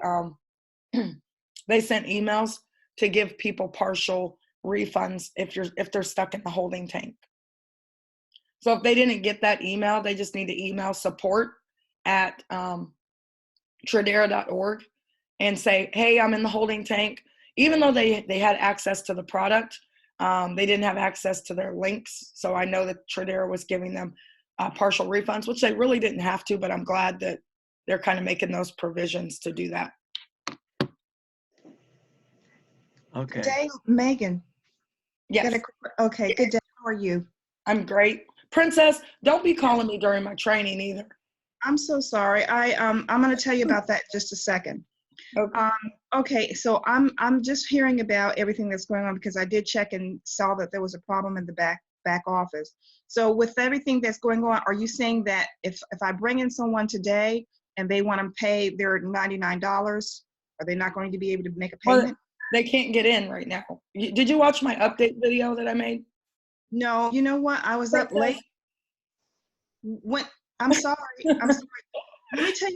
sent emails to give people partial refunds if they're stuck in the holding tank. So if they didn't get that email, they just need to email support@tradera.org and say, hey, I'm in the holding tank. Even though they had access to the product, they didn't have access to their links. So I know that Tradera was giving them partial refunds, which they really didn't have to, but I'm glad that they're kind of making those provisions to do that. Okay. Good day, Megan. Yes, Okay, good day. How are you? I'm great. Princess, don't be calling me during my training either. I'm so sorry. I'm going to tell you about that in just a second. Okay. Okay, so I'm just hearing about everything that's going on because I did check and saw that there was a problem in the back office. So with everything that's going on, are you saying that if I bring in someone today and they want to pay their $99, are they not going to be able to make a payment? Well, they can't get in right now. Did you watch my update video that I made? No, you know what? I was up late. I'm sorry. I'm sorry. Let me tell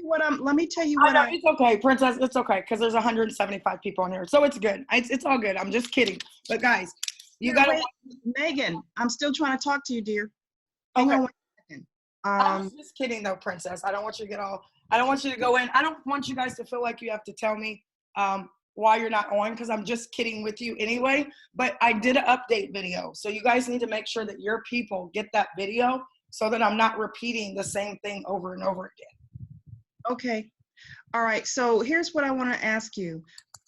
you what It's okay, Princess. It's okay because there's 175 people in here, so it's good. It's all good. I'm just kidding. But guys, you gotta wait, Megan. I'm still trying to talk to you, dear. Hang Okay. on 1 second. I was just kidding though, Princess. I don't want you to I don't want you to go in. I don't want you guys to feel like you have to tell me why you're not on, because I'm just kidding with you anyway. But I did an update video, so you guys need to make sure that your people get that video so that I'm not repeating the same thing over and over again. Okay. All right. So here's what I want to ask you.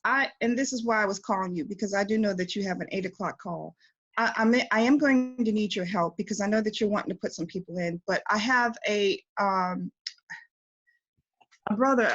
And this is why I was calling you, because I do know that you have an 8 o'clock call. I am going to need your help because I know that you're wanting to put some people in, but I have a brother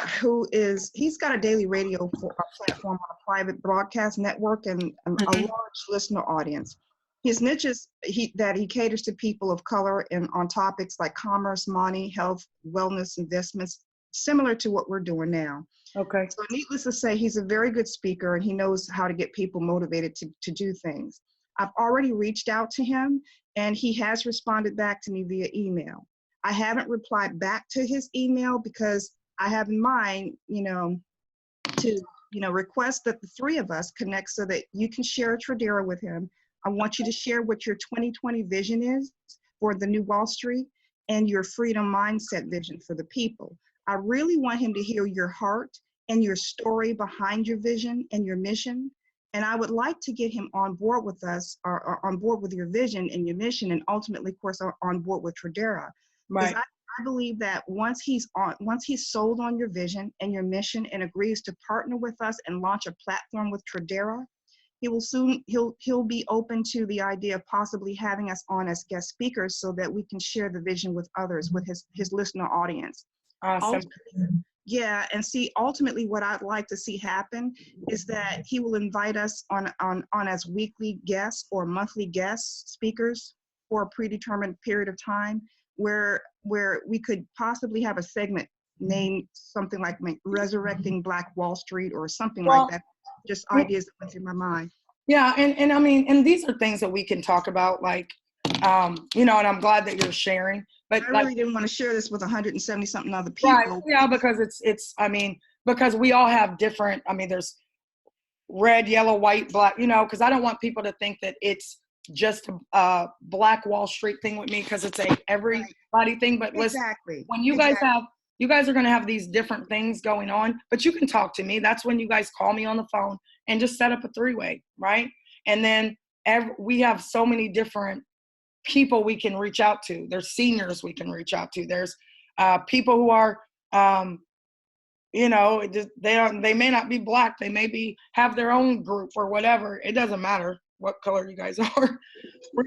he's got a daily radio platform on a private broadcast network and a large listener audience. His niche is that he caters to people of color and on topics like commerce, money, health, wellness, investments, similar to what we're doing now. Okay. So needless to say, he's a very good speaker and he knows how to get people motivated to do things. I've already reached out to him and he has responded back to me via email. I haven't replied back to his email because I have in mind, to, request that the three of us connect so that you can share a Tradera with him. I want you to share what your 2020 vision is for the new Wall Street and your freedom mindset vision for the people. I really want him to hear your heart and your story behind your vision and your mission. And I would like to get him on board with us, or on board with your vision and your mission, and ultimately, of course, on board with Tradera. Right. I believe that once he's sold on your vision and your mission and agrees to partner with us and launch a platform with Tradera, he'll be open to the idea of possibly having us on as guest speakers so that we can share the vision with others, with his listener audience. Awesome. Yeah, and see, ultimately what I'd like to see happen is that he will invite us on as weekly guests or monthly guest speakers for a predetermined period of time, where we could possibly have a segment named something like Resurrecting Black Wall Street or something like that. Just ideas that went through my mind. Yeah, and I mean, and these are things that we can talk about, like, and I'm glad that you're sharing. But I really didn't want to share this with 170 something other people. Right, yeah, because because we all have different, there's red, yellow, white, black, because I don't want people to think that it's just a Black Wall Street thing with me, because it's a everybody thing. But listen, when you guys are going to have these different things going on, but you can talk to me. That's when you guys call me on the phone and just set up a three-way, right? And then we have so many different people we can reach out to. There's seniors we can reach out to. There's people who are, they may not be Black. They may have their own group or whatever. It doesn't matter what color you guys are.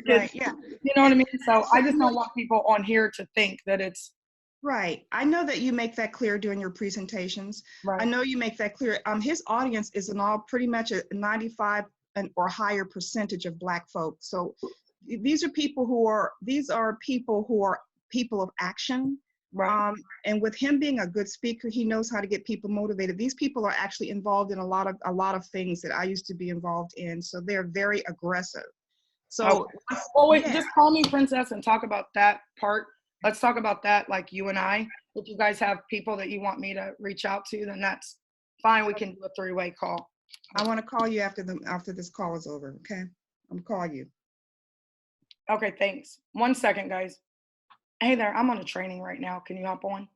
Right, yeah. You know what I mean? So I just don't want people on here to think that it's. Right. I know that you make that clear during your presentations. Right. I know you make that clear. His audience is pretty much a 95 or higher percentage of Black folks. So these are people who are people of action. Right. And with him being a good speaker, he knows how to get people motivated. These people are actually involved in a lot of things that I used to be involved in. So they're very aggressive. So, just call me Princess and talk about that part. Let's talk about that, like you and I. If you guys have people that you want me to reach out to, then that's fine. We can do a three-way call. I want to call you after this call is over, okay? I'm call you. Okay, thanks. 1 second, guys. Hey there, I'm on a training right now. Can you hop on?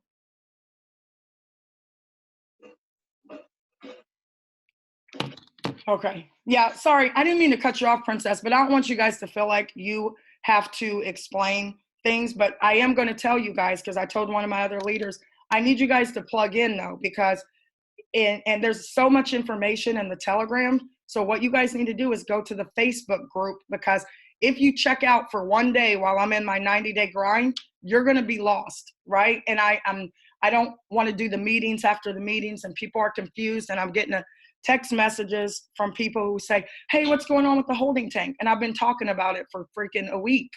Okay. Yeah, sorry. I didn't mean to cut you off, Princess, but I don't want you guys to feel like you have to explain things. But I am going to tell you guys, because I told one of my other leaders, I need you guys to plug in though, because and there's so much information in the Telegram. So what you guys need to do is go to the Facebook group, because if you check out for 1 day while I'm in my 90-day grind, you're going to be lost, right? And I don't want to do the meetings after the meetings, and people are confused, and I'm getting text messages from people who say, hey, what's going on with the holding tank? And I've been talking about it for freaking a week,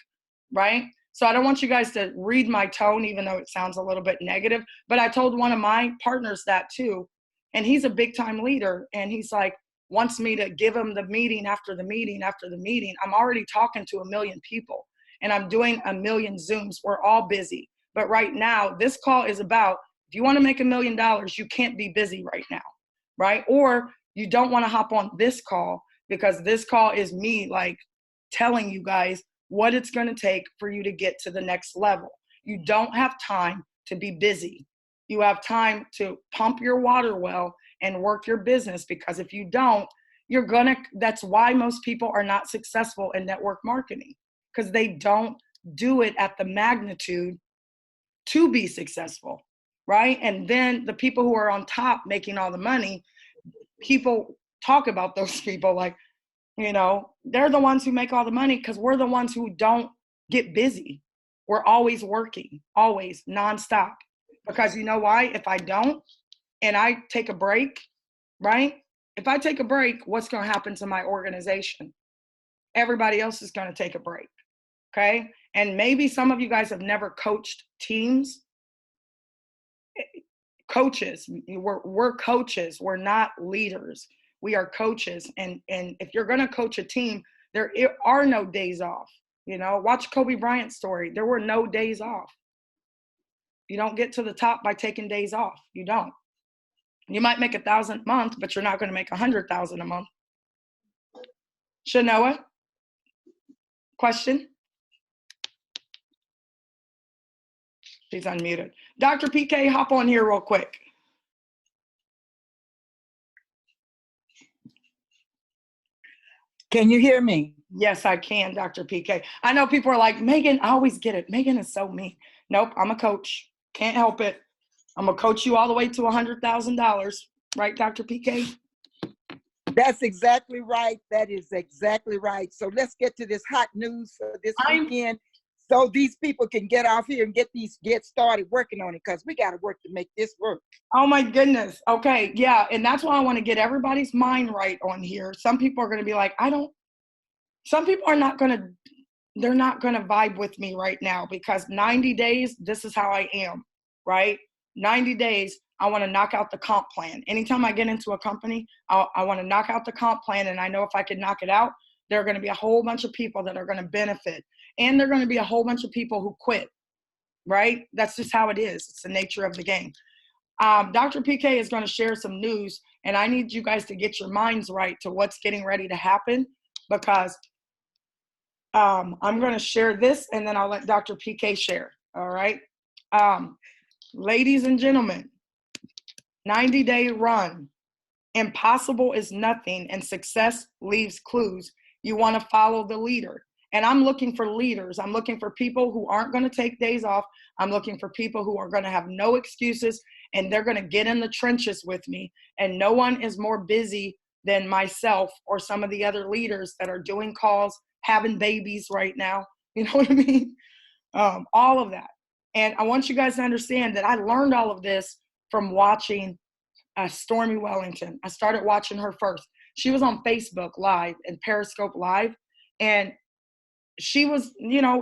right? So I don't want you guys to read my tone, even though it sounds a little bit negative, but I told one of my partners that too. And he's a big time leader. And he's like, wants me to give him the meeting after the meeting after the meeting. I'm already talking to 1 million people, and I'm doing 1 million Zooms. We're all busy. But right now, this call is about, if you want to make $1 million, you can't be busy right now, right? Or you don't want to hop on this call, because this call is me like telling you guys what it's going to take for you to get to the next level. You don't have time to be busy. You have time to pump your water well and work your business, because if you don't, that's why most people are not successful in network marketing, because they don't do it at the magnitude to be successful, right? And then the people who are on top making all the money, people talk about those people like, they're the ones who make all the money, because we're the ones who don't get busy. We're always working, always nonstop. Because you know why? If I don't, and I take a break, right? If I take a break, what's going to happen to my organization? Everybody else is going to take a break. Okay. And maybe some of you guys have never coached teams. Coaches, we're coaches. We're not leaders. We are coaches. And if you're going to coach a team, there are no days off. Watch Kobe Bryant's story. There were no days off. You don't get to the top by taking days off. You don't. You might make 1,000 a month, but you're not going to make 100,000 a month. Shanoa, question? She's unmuted. Dr. PK, hop on here real quick. Can you hear me? Yes, I can, Dr. PK. I know people are like, Megan, I always get it. Megan is so mean. Nope, I'm a coach. Can't help it. I'm going to coach you all the way to $100,000. Right, Dr. PK? That's exactly right. That is exactly right. So let's get to this hot news for this weekend, so these people can get off here and get started working on it, because we got to work to make this work. Oh my goodness. Okay. Yeah. And that's why I want to get everybody's mind right on here. Some people are going to be like, some people are not going to, they're not going to vibe with me right now, because 90 days, this is how I am, right? 90 days, I want to knock out the comp plan. Anytime I get into a company, I want to knock out the comp plan. And I know if I can knock it out, there are going to be a whole bunch of people that are going to benefit. And there are going to be a whole bunch of people who quit, right? That's just how it is. It's the nature of the game. Dr. PK is going to share some news, and I need you guys to get your minds right to what's getting ready to happen, because I'm going to share this, and then I'll let Dr. PK share. All right. Ladies and gentlemen, 90-day run. Impossible is nothing, and success leaves clues. You want to follow the leader. And I'm looking for leaders. I'm looking for people who aren't going to take days off. I'm looking for people who are going to have no excuses, and they're going to get in the trenches with me. And no one is more busy than myself or some of the other leaders that are doing calls, having babies right now. You know what I mean? All of that. And I want you guys to understand that I learned all of this from watching Stormy Wellington. I started watching her first. She was on Facebook Live and Periscope Live, and she was,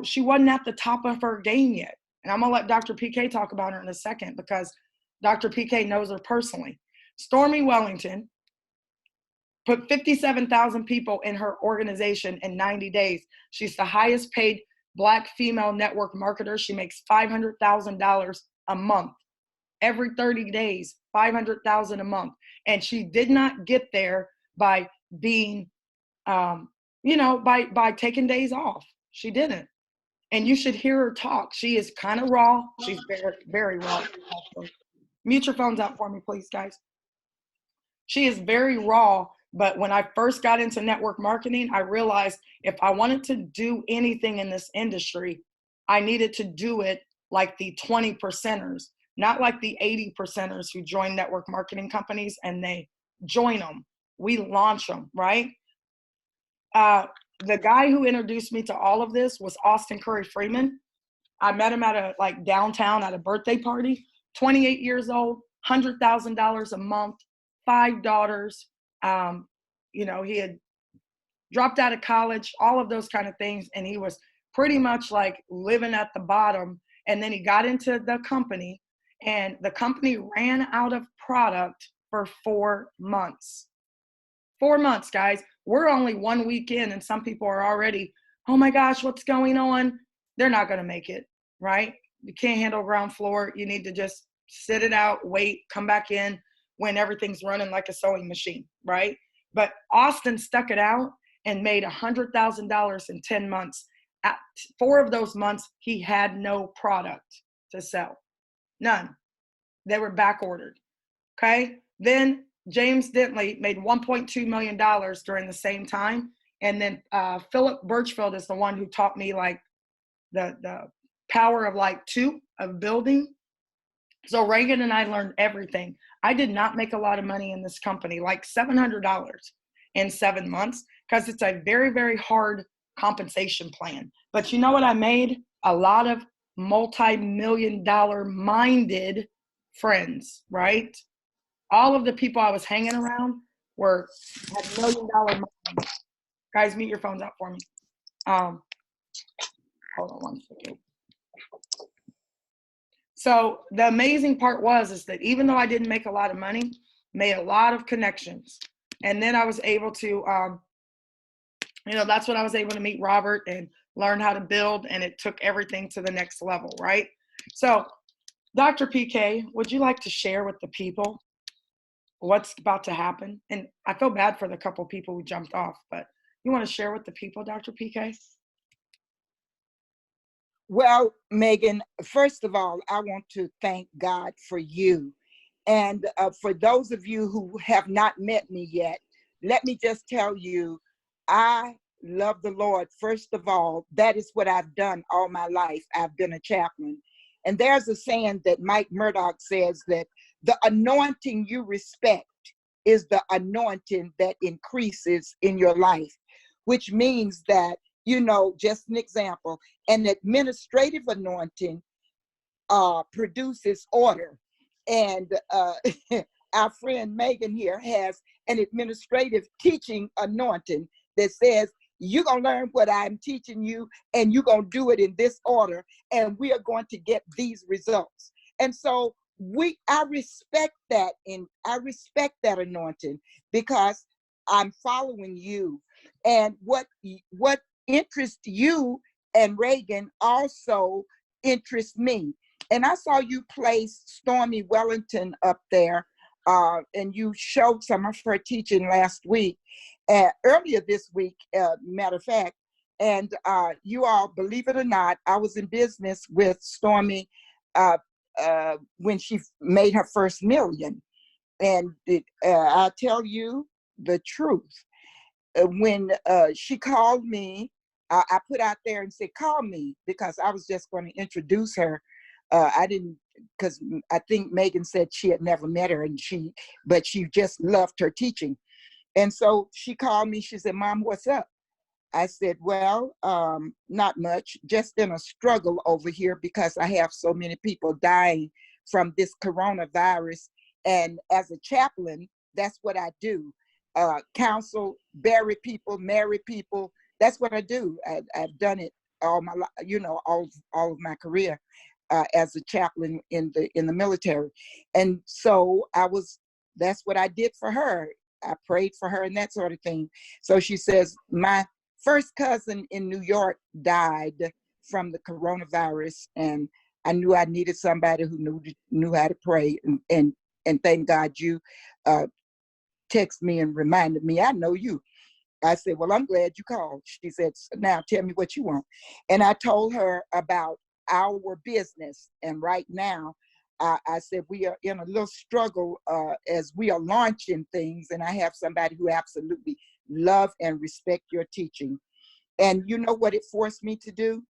she wasn't at the top of her game yet. And I'm going to let Dr. PK talk about her in a second, because Dr. PK knows her personally. Stormy Wellington put 57,000 people in her organization in 90 days. She's the highest paid Black female network marketer. She makes $500,000 a month. Every 30 days, $500,000 a month. And she did not get there by being, you know, by taking days off. She didn't. And you should hear her talk. She is kind of raw. She's very, very raw. Mute your phones out for me, please, guys. She is very raw, but when I first got into network marketing, I realized if I wanted to do anything in this industry, I needed to do it like the 20 percenters, not like the 80 percenters who join network marketing companies and they join them. We launch them, right? The guy who introduced me to all of this was Austin Curry Freeman. I met him at a downtown at a birthday party, 28 years old, $100,000 a month, 5 daughters. You know, he had dropped out of college, all of those kind of things. And he was pretty much like living at the bottom. And then he got into the company, and the company ran out of product for 4 months. 4 months, guys. We're only 1 week in, and some people are already, oh my gosh, what's going on? They're not going to make it, right? You can't handle ground floor. You need to just sit it out, wait, come back in when everything's running like a sewing machine, right? But Austin stuck it out and made $100,000 in 10 months. At 4 of those months, he had no product to sell. None. They were back ordered. Okay. Then James Dentley made $1.2 million during the same time. And then Philip Birchfield is the one who taught me like the power of like 2 of building. So Reagan and I learned everything. I did not make a lot of money in this company, like $700 in 7 months, because it's a very, very hard compensation plan. But you know what I made? A lot of multi-million-dollar minded friends, right? All of the people I was hanging around had $1 million minds. Guys, mute your phones out for me. Hold on one second. So the amazing part is that even though I didn't make a lot of money, made a lot of connections. And then I was able to, you know, that's when I was able to meet Robert and learn how to build, and it took everything to the next level, right? So Dr. PK, would you like to share with the people what's about to happen? And I feel bad for the couple people who jumped off, but you want to share with the people, Dr. PK? Well, Megan, first of all, I want to thank God for you. And for those of you who have not met me yet, let me just tell you, I love the Lord. First of all, that is what I've done all my life. I've been a chaplain. And there's a saying that Mike Murdoch says that the anointing you respect is the anointing that increases in your life, which means that, you know, just an example, an administrative anointing produces order. And our friend Megan here has an administrative teaching anointing that says, you're going to learn what I'm teaching you, and you're going to do it in this order, and we are going to get these results. And so I respect that, and I respect that anointing because I'm following you. And what interests you and Reagan also interests me. And I saw you place Stormy Wellington up there, and you showed some of her teaching last week, earlier this week, matter of fact. And you all, believe it or not, I was in business with Stormy when she made her first million. And I'll tell you the truth. When she called me, I put out there and said, call me, because I was just going to introduce her. I didn't, because I think Megan said she had never met her, but she just loved her teaching. And so she called me, she said, Mom, what's up? I said, well, not much, just in a struggle over here because I have so many people dying from this coronavirus. And as a chaplain, that's what I do. Counsel, bury people, marry people. That's what I do. I've done it all my life, you know, all of my career as a chaplain in the military. And so that's what I did for her. I prayed for her and that sort of thing. So she says, my first cousin in New York died from the coronavirus, and I knew I needed somebody who knew how to pray. And thank God you text me and reminded me, I know you. I said, well, I'm glad you called. She said, now tell me what you want. And I told her about our business. And right now, I said, we are in a little struggle as we are launching things. And I have somebody who absolutely love and respect your teaching. And you know what it forced me to do?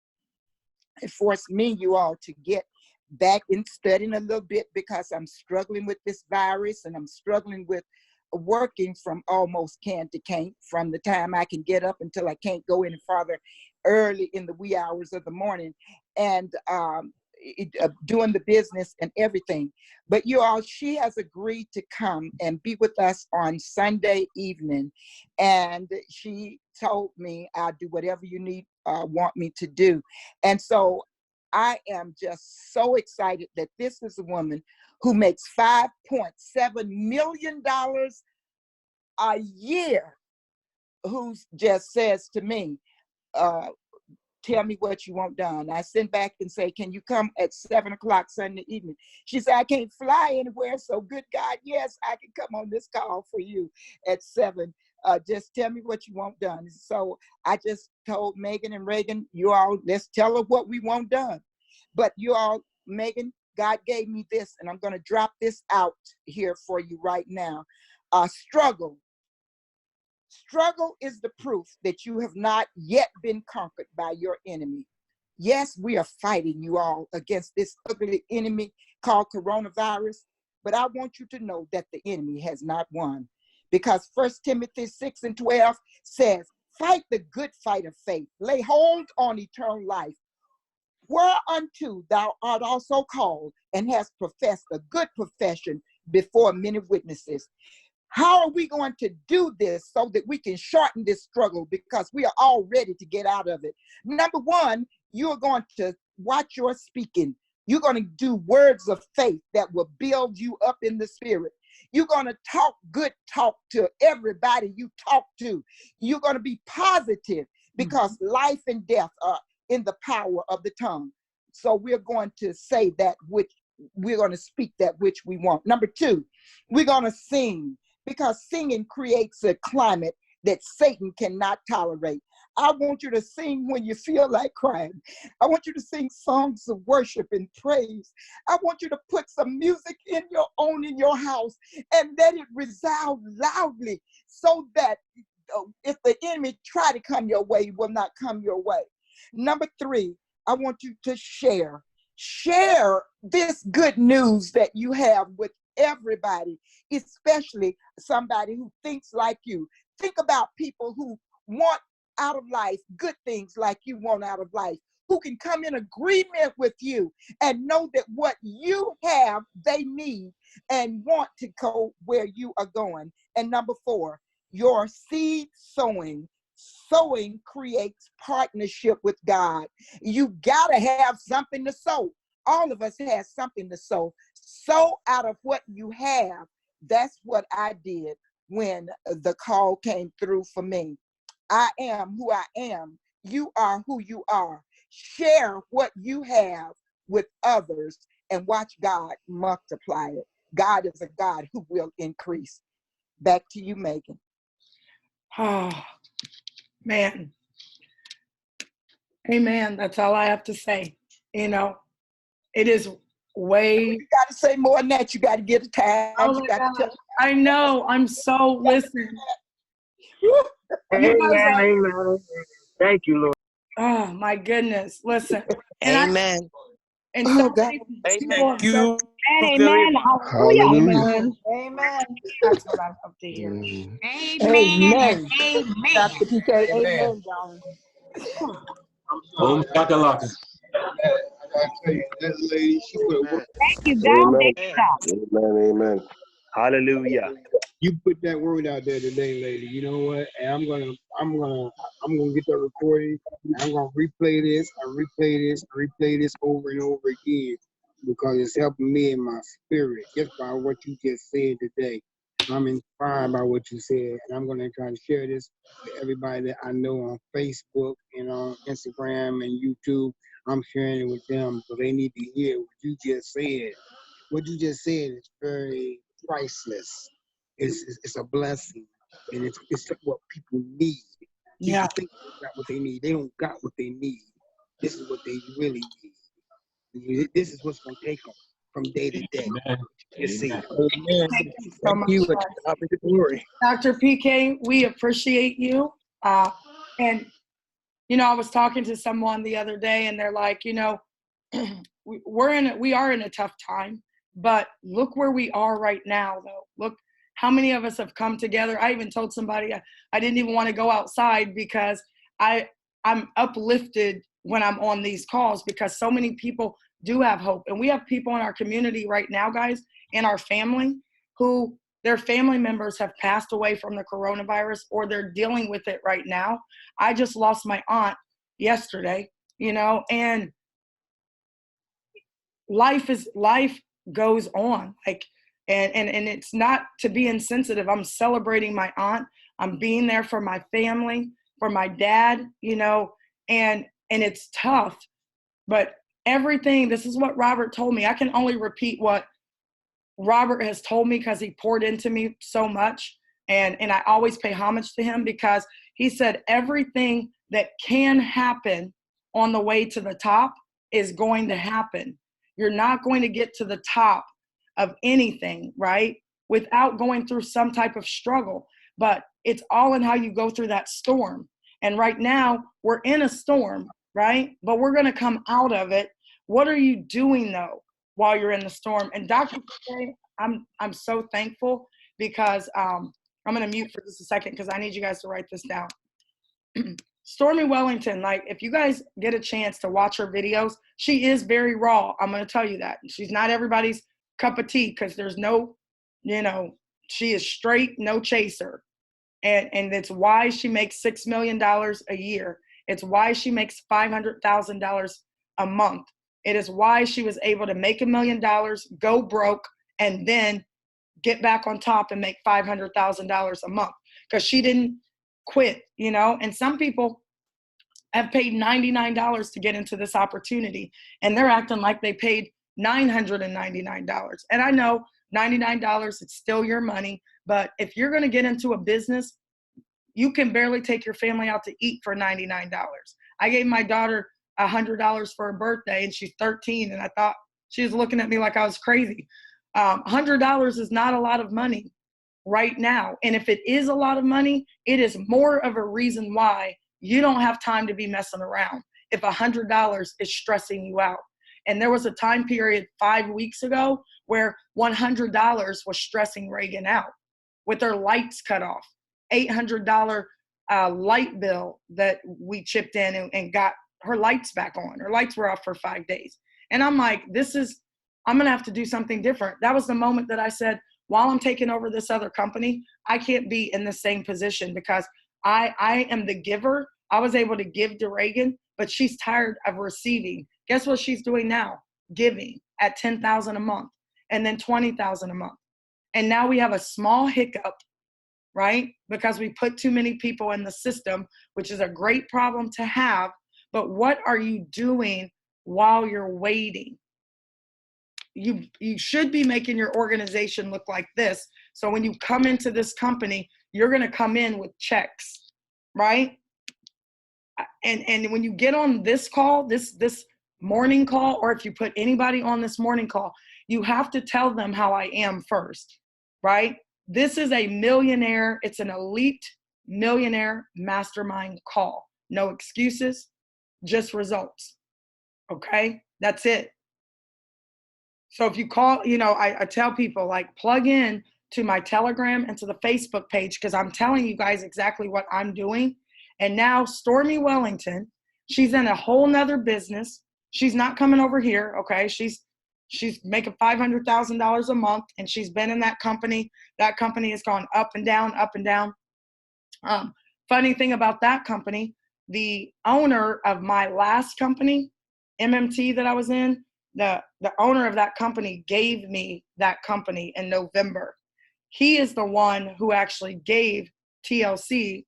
It forced me, you all, to get back in studying a little bit, because I'm struggling with this virus, and I'm struggling with working from almost can to can't, from the time I can get up until I can't go any farther, early in the wee hours of the morning, and doing the business and everything. But you all, she has agreed to come and be with us on Sunday evening. And she told me, I'll do whatever you need, want me to do. And so I am just so excited that this is a woman who makes $5.7 million a year, who just says to me, tell me what you want done. I send back and say, can you come at 7 o'clock Sunday evening? She said, I can't fly anywhere. So good God, yes, I can come on this call for you at 7. Just tell me what you want done. So I just told Megan and Reagan, you all, let's tell her what we want done. But you all, Megan, God gave me this, and I'm going to drop this out here for you right now. Struggle. Struggle is the proof that you have not yet been conquered by your enemy. Yes, we are fighting, you all, against this ugly enemy called coronavirus, but I want you to know that the enemy has not won, because 1 Timothy 6:12 says, fight the good fight of faith, lay hold on eternal life, whereunto thou art also called, and hast professed a good profession before many witnesses. How are we going to do this so that we can shorten this struggle, because we are all ready to get out of it? Number one, you're going to watch your speaking. You're going to do words of faith that will build you up in the spirit. You're going to talk good talk to everybody you talk to. You're going to be positive, because life and death are in the power of the tongue. So we're going to say that which we're going to speak, that which we want. Number two, we're going to sing, because singing creates a climate that Satan cannot tolerate. I want you to sing when you feel like crying. I want you to sing songs of worship and praise. I want you to put some music in your house and let it resound loudly, so that if the enemy try to come your way, it will not come your way. Number three, I want you to share this good news that you have with everybody, especially somebody who thinks like you. Think about people who want out of life good things like you want out of life, who can come in agreement with you and know that what you have, they need and want to go where you are going. And number four, your seed sowing. Sowing creates partnership with God. You gotta have something to sow. All of us have something to sow. Sow out of what you have. That's what I did when the call came through for me. I am who I am. You are who you are. Share what you have with others and watch God multiply it. God is a God who will increase. Back to you, Megan. Oh, man. Amen. That's all I have to say. You know, it is way. You got to say more than that. You got to get a tag. Oh my God. I know. I'm so, listen. Amen. Thank you, Lord. Oh my goodness. Listen. Amen. And so many people are so, Amen. Hallelujah. Hallelujah. Amen. that's what I love to hear. Mm. Amen and amen. Dr. PK, Amen. amen, darling. Boom, shakalaka. I gotta tell you, that lady, she put work. Thank you, God. Amen. Thank you, God. Amen. Amen. Hallelujah. You put that word out there today, lady. You know what? And I'm gonna get that recording. And I'm gonna replay this and replay this over and over again, because it's helping me in my spirit just by what you just said today. I'm inspired by what you said, and I'm gonna try to share this with everybody that I know on Facebook and on Instagram and YouTube. I'm sharing it with them, so they need to hear what you just said. What you just said is very priceless. It's a blessing. And it's what people need. Yeah. People think they got what they need. They don't got what they need. This is what they really need. This is what's going to take them from day to day. Just see. Amen. Thank you so Thank much, you. guys. God be the glory. Dr. PK, we appreciate you. And, you know, I was talking to someone the other day and they're like, you know, we are in a tough time, but look where we are right now, though. Look how many of us have come together. I even told somebody I didn't even want to go outside because I'm uplifted when I'm on these calls because so many people do have hope. And we have people in our community right now, guys, in our family who their family members have passed away from the coronavirus or they're dealing with it right now. I just lost my aunt yesterday, you know, and life goes on. Like, and it's not to be insensitive. I'm celebrating my aunt. I'm being there for my family, for my dad, you know, and it's tough, but everything, this is what Robert told me. I can only repeat what Robert has told me because he poured into me so much. And I always pay homage to him because he said everything that can happen on the way to the top is going to happen. You're not going to get to the top of anything, right, without going through some type of struggle. But it's all in how you go through that storm. And right now, we're in a storm, right? But we're going to come out of it. What are you doing, though, while you're in the storm? And Dr. K, I'm so thankful because I'm going to mute for just a second because I need you guys to write this down. Stormy Wellington, like if you guys get a chance to watch her videos, she is very raw. I'm going to tell you that. She's not everybody's cup of tea because there's no, you know, she is straight, no chaser. And it's why she makes $6 million a year. It's why she makes $500,000 a month. It is why she was able to make $1 million, go broke, and then get back on top and make $500,000 a month because she didn't quit, you know. And some people have paid $99 to get into this opportunity, and they're acting like they paid $999. And I know $99, it's still your money, but if you're going to get into a business, you can barely take your family out to eat for $99. I gave my daughter $100 for her birthday, and she's 13, and I thought she was looking at me like I was crazy. $100 is not a lot of money right now. And if it is a lot of money, it is more of a reason why you don't have time to be messing around if $100 is stressing you out. And there was a time period 5 weeks ago where $100 was stressing Reagan out with her lights cut off. $800 light bill that we chipped in and got her lights back on. Her lights were off for 5 days. And I'm like, I'm going to have to do something different. That was the moment that I said, while I'm taking over this other company, I can't be in the same position because I am the giver. I was able to give to Reagan, but she's tired of receiving. Guess what she's doing now? Giving at $10,000 a month and then $20,000 a month. And now we have a small hiccup, right? Because we put too many people in the system, which is a great problem to have. But what are you doing while you're waiting? You should be making your organization look like this. So when you come into this company, you're going to come in with checks, right? And when you get on this call, this morning call, or if you put anybody on this morning call, you have to tell them how I am first, right? This is a millionaire. It's an elite millionaire mastermind call. No excuses, just results. Okay, that's it. So if you call, you know, I tell people like plug in to my Telegram and to the Facebook page because I'm telling you guys exactly what I'm doing. And now Stormy Wellington, she's in a whole nother business. She's not coming over here, okay? She's making $500,000 a month, and she's been in that company. That company has gone up and down, up and down. Funny thing about that company, the owner of my last company, MMT that I was in, the owner of that company gave me that company in November. He is the one who actually gave TLC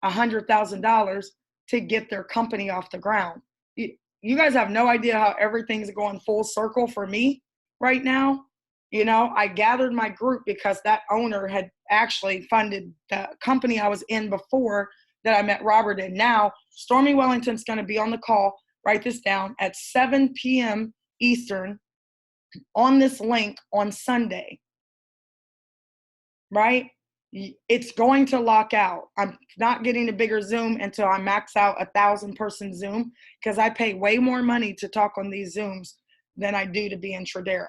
$100,000 to get their company off the ground. You guys have no idea how everything's going full circle for me right now. You know, I gathered my group because that owner had actually funded the company I was in before that I met Robert in. Now, Stormy Wellington's going to be on the call, write this down, at 7 p.m. Eastern on this link on Sunday, right? It's going to lock out. I'm not getting a bigger Zoom until I max out 1,000-person Zoom, because I pay way more money to talk on these Zooms than I do to be in Tradera,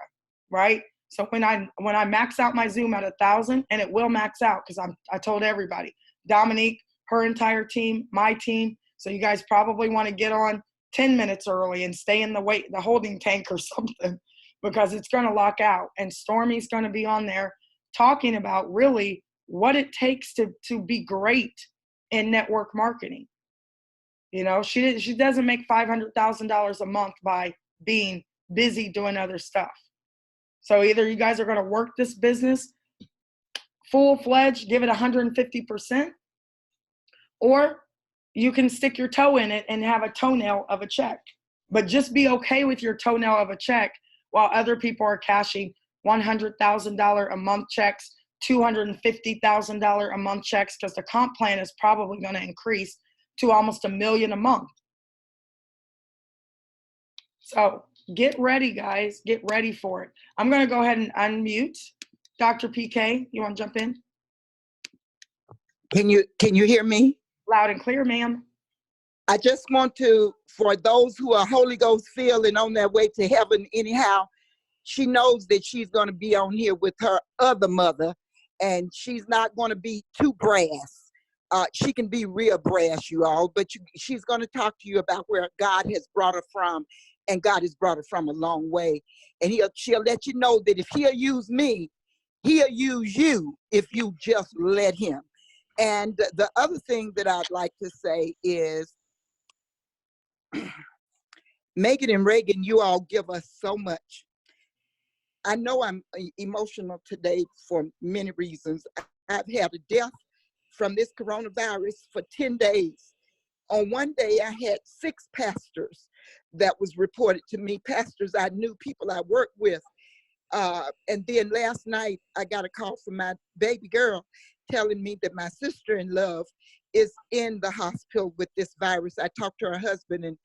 right? So when I max out my Zoom at 1,000, and it will max out because I told everybody, Dominique, her entire team, my team. So you guys probably want to get on 10 minutes early and stay in the holding tank or something, because it's going to lock out. And Stormy's going to be on there talking about really what it takes to be great in network marketing. You know, she doesn't make $500,000 a month by being busy doing other stuff. So either you guys are going to work this business full-fledged, give it 150%, or you can stick your toe in it and have a toenail of a check. But just be okay with your toenail of a check while other people are cashing $100,000 a month checks, $250,000 a month checks, because the comp plan is probably going to increase to almost $1 million a month. So get ready, guys. Get ready for it. I'm going to go ahead and unmute. Dr. PK, you want to jump in? Can you hear me? Loud and clear, ma'am. I just want to, for those who are Holy Ghost filled and on their way to heaven anyhow, she knows that she's going to be on here with her other mother, and she's not going to be too brass. She can be real brass, you all, but she's going to talk to you about where God has brought her from, and God has brought her from a long way. And she'll let you know that if he'll use me, he'll use you if you just let him. And the other thing that I'd like to say is, Megan and Reagan, you all give us so much. I know I'm emotional today for many reasons. I've had a death from this coronavirus for 10 days. On one day, I had 6 pastors that was reported to me, pastors I knew, people I worked with. And then last night, I got a call from my baby girl telling me that my sister-in-law is in the hospital with this virus. I talked to her husband, and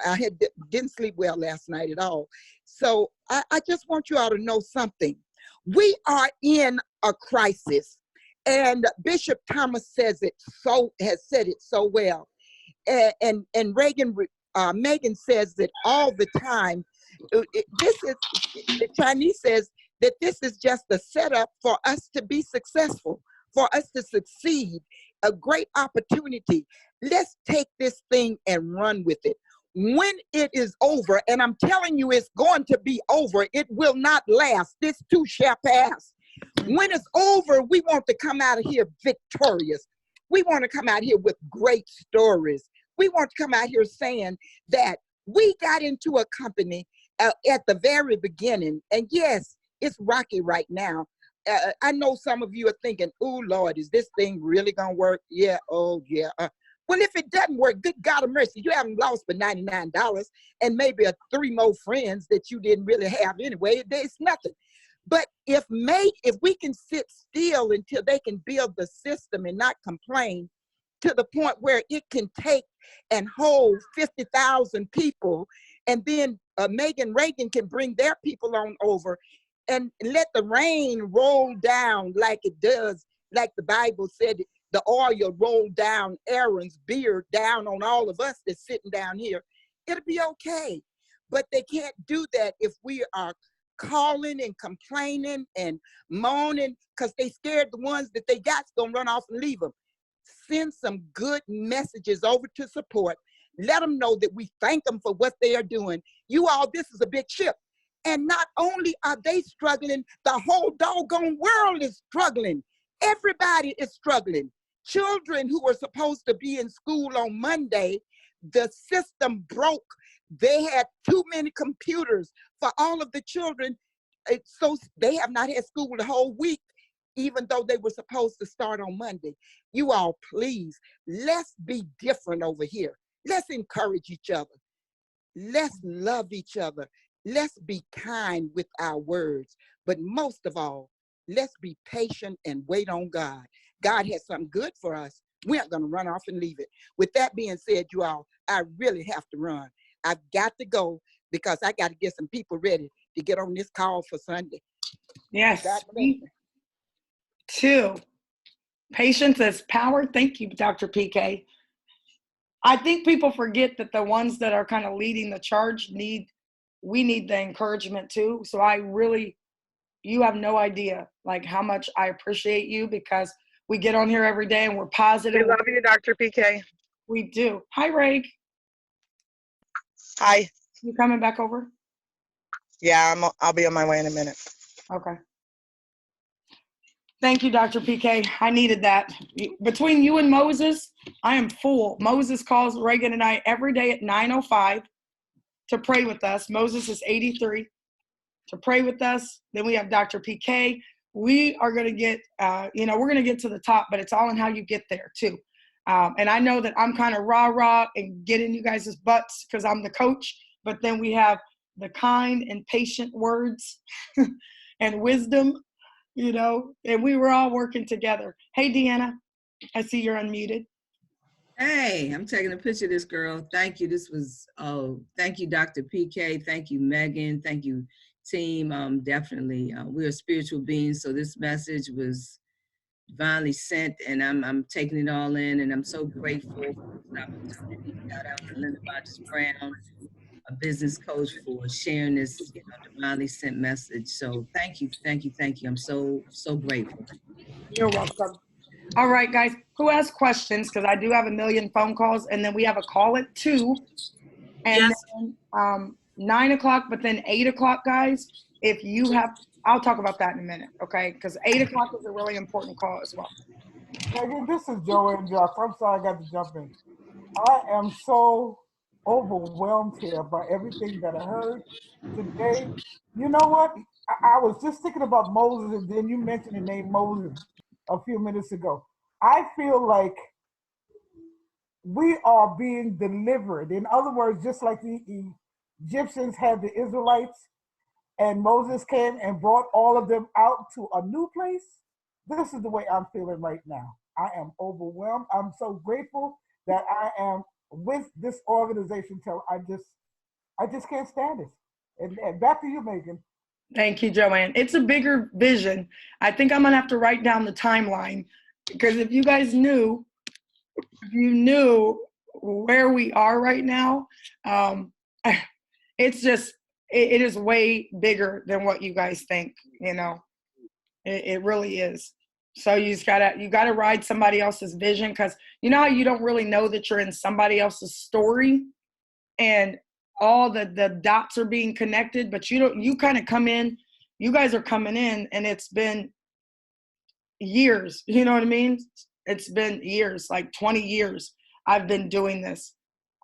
I didn't sleep well last night at all. So I just want you all to know something. We are in a crisis, and Bishop Thomas has said it so well. And Megan says it all the time. The Chinese says that this is just a setup for us to be successful, for us to succeed, a great opportunity. Let's take this thing and run with it. When it is over, and I'm telling you it's going to be over, it will not last. This too shall pass. When it's over, we want to come out of here victorious. We want to come out here with great stories. We want to come out here saying that we got into a company at the very beginning, and yes, it's rocky right now. I know some of you are thinking, oh, Lord, is this thing really going to work? Yeah, oh, yeah. Well, if it doesn't work, good God of mercy, you haven't lost but $99 and maybe 3 more friends that you didn't really have anyway. It's nothing. But if we can sit still until they can build the system and not complain to the point where it can take and hold 50,000 people, and then Megan Reagan can bring their people on over and let the rain roll down like it does, like the Bible said, the oil rolled down Aaron's beard down on all of us that's sitting down here. It'll be okay. But they can't do that if we are calling and complaining and moaning because they scared the ones that they got's gonna run off and leave them. Send some good messages over to support. Let them know that we thank them for what they are doing. You all, this is a big ship. And not only are they struggling, the whole doggone world is struggling. Everybody is struggling. Children who were supposed to be in school on Monday, the system broke. They had too many computers for all of the children. So they have not had school the whole week, even though they were supposed to start on Monday. You all, please, let's be different over here. Let's encourage each other. Let's love each other. let's be kind with our words. But most of all, let's be patient and wait on God. God has something good for us. We aren't going to run off and leave it. With that being said, you all, I really have to run. I've got to go because I got to get some people ready to get on this call for Sunday. Yes. God bless you. 2. Patience is power. Thank you, Dr. PK. I think people forget that the ones that are kind of leading the charge we need the encouragement too. So you have no idea like how much I appreciate you, because we get on here every day and we're positive. We love you, Dr. PK. We do. Hi, Reg. Hi. You coming back over? Yeah, I'll be on my way in a minute. Okay. Thank you, Dr. PK. I needed that. Between you and Moses, I am full. Moses calls Reagan and I every day at 9:05 to pray with us. Moses is 83 to pray with us. Then we have Dr. PK. We are going to get, we're going to get to the top, but it's all in how you get there too. And I know that I'm kind of rah-rah and getting you guys' butts because I'm the coach, but then we have the kind and patient words and wisdom, and we were all working together. Hey, Deanna, I see you're unmuted. Hey, I'm taking a picture of this girl. Thank you. Thank you, Dr. PK. Thank you, Megan. Thank you, team. Definitely, we're spiritual beings, so this message was divinely sent, and I'm taking it all in, and I'm so grateful for this opportunity. Shout out to Linda Rogers Brown, a business coach, for sharing this divinely sent message. So thank you. I'm so grateful. You're welcome. All right, guys, who has questions? Because I do have a million phone calls, and then we have a call at 2, and then 9 o'clock, but then 8 o'clock, guys, if you have, I'll talk about that in a minute, okay? Because 8 o'clock is a really important call as well. Megan, this is Joanne Josh. I'm sorry I got to jump in. I am so overwhelmed here by everything that I heard today. You know what? I was just thinking about Moses, and then you mentioned the name Moses a few minutes ago. I feel like we are being delivered. In other words, just like the Egyptians had the Israelites, and Moses came and brought all of them out to a new place. This is the way I'm feeling right now. I am overwhelmed. I'm so grateful that I am with this organization till I just can't stand it. And back to you, Megan. Thank you, Joanne. It's a bigger vision. I think I'm going to have to write down the timeline, because if you guys knew where we are right now, it's just, it is way bigger than what you guys think, it really is. So you gotta ride somebody else's vision, because you know how you don't really know that you're in somebody else's story and all the dots are being connected, but you kind of come in, you guys are coming in, and it's been years, you know what I mean? It's been years, like 20 years I've been doing this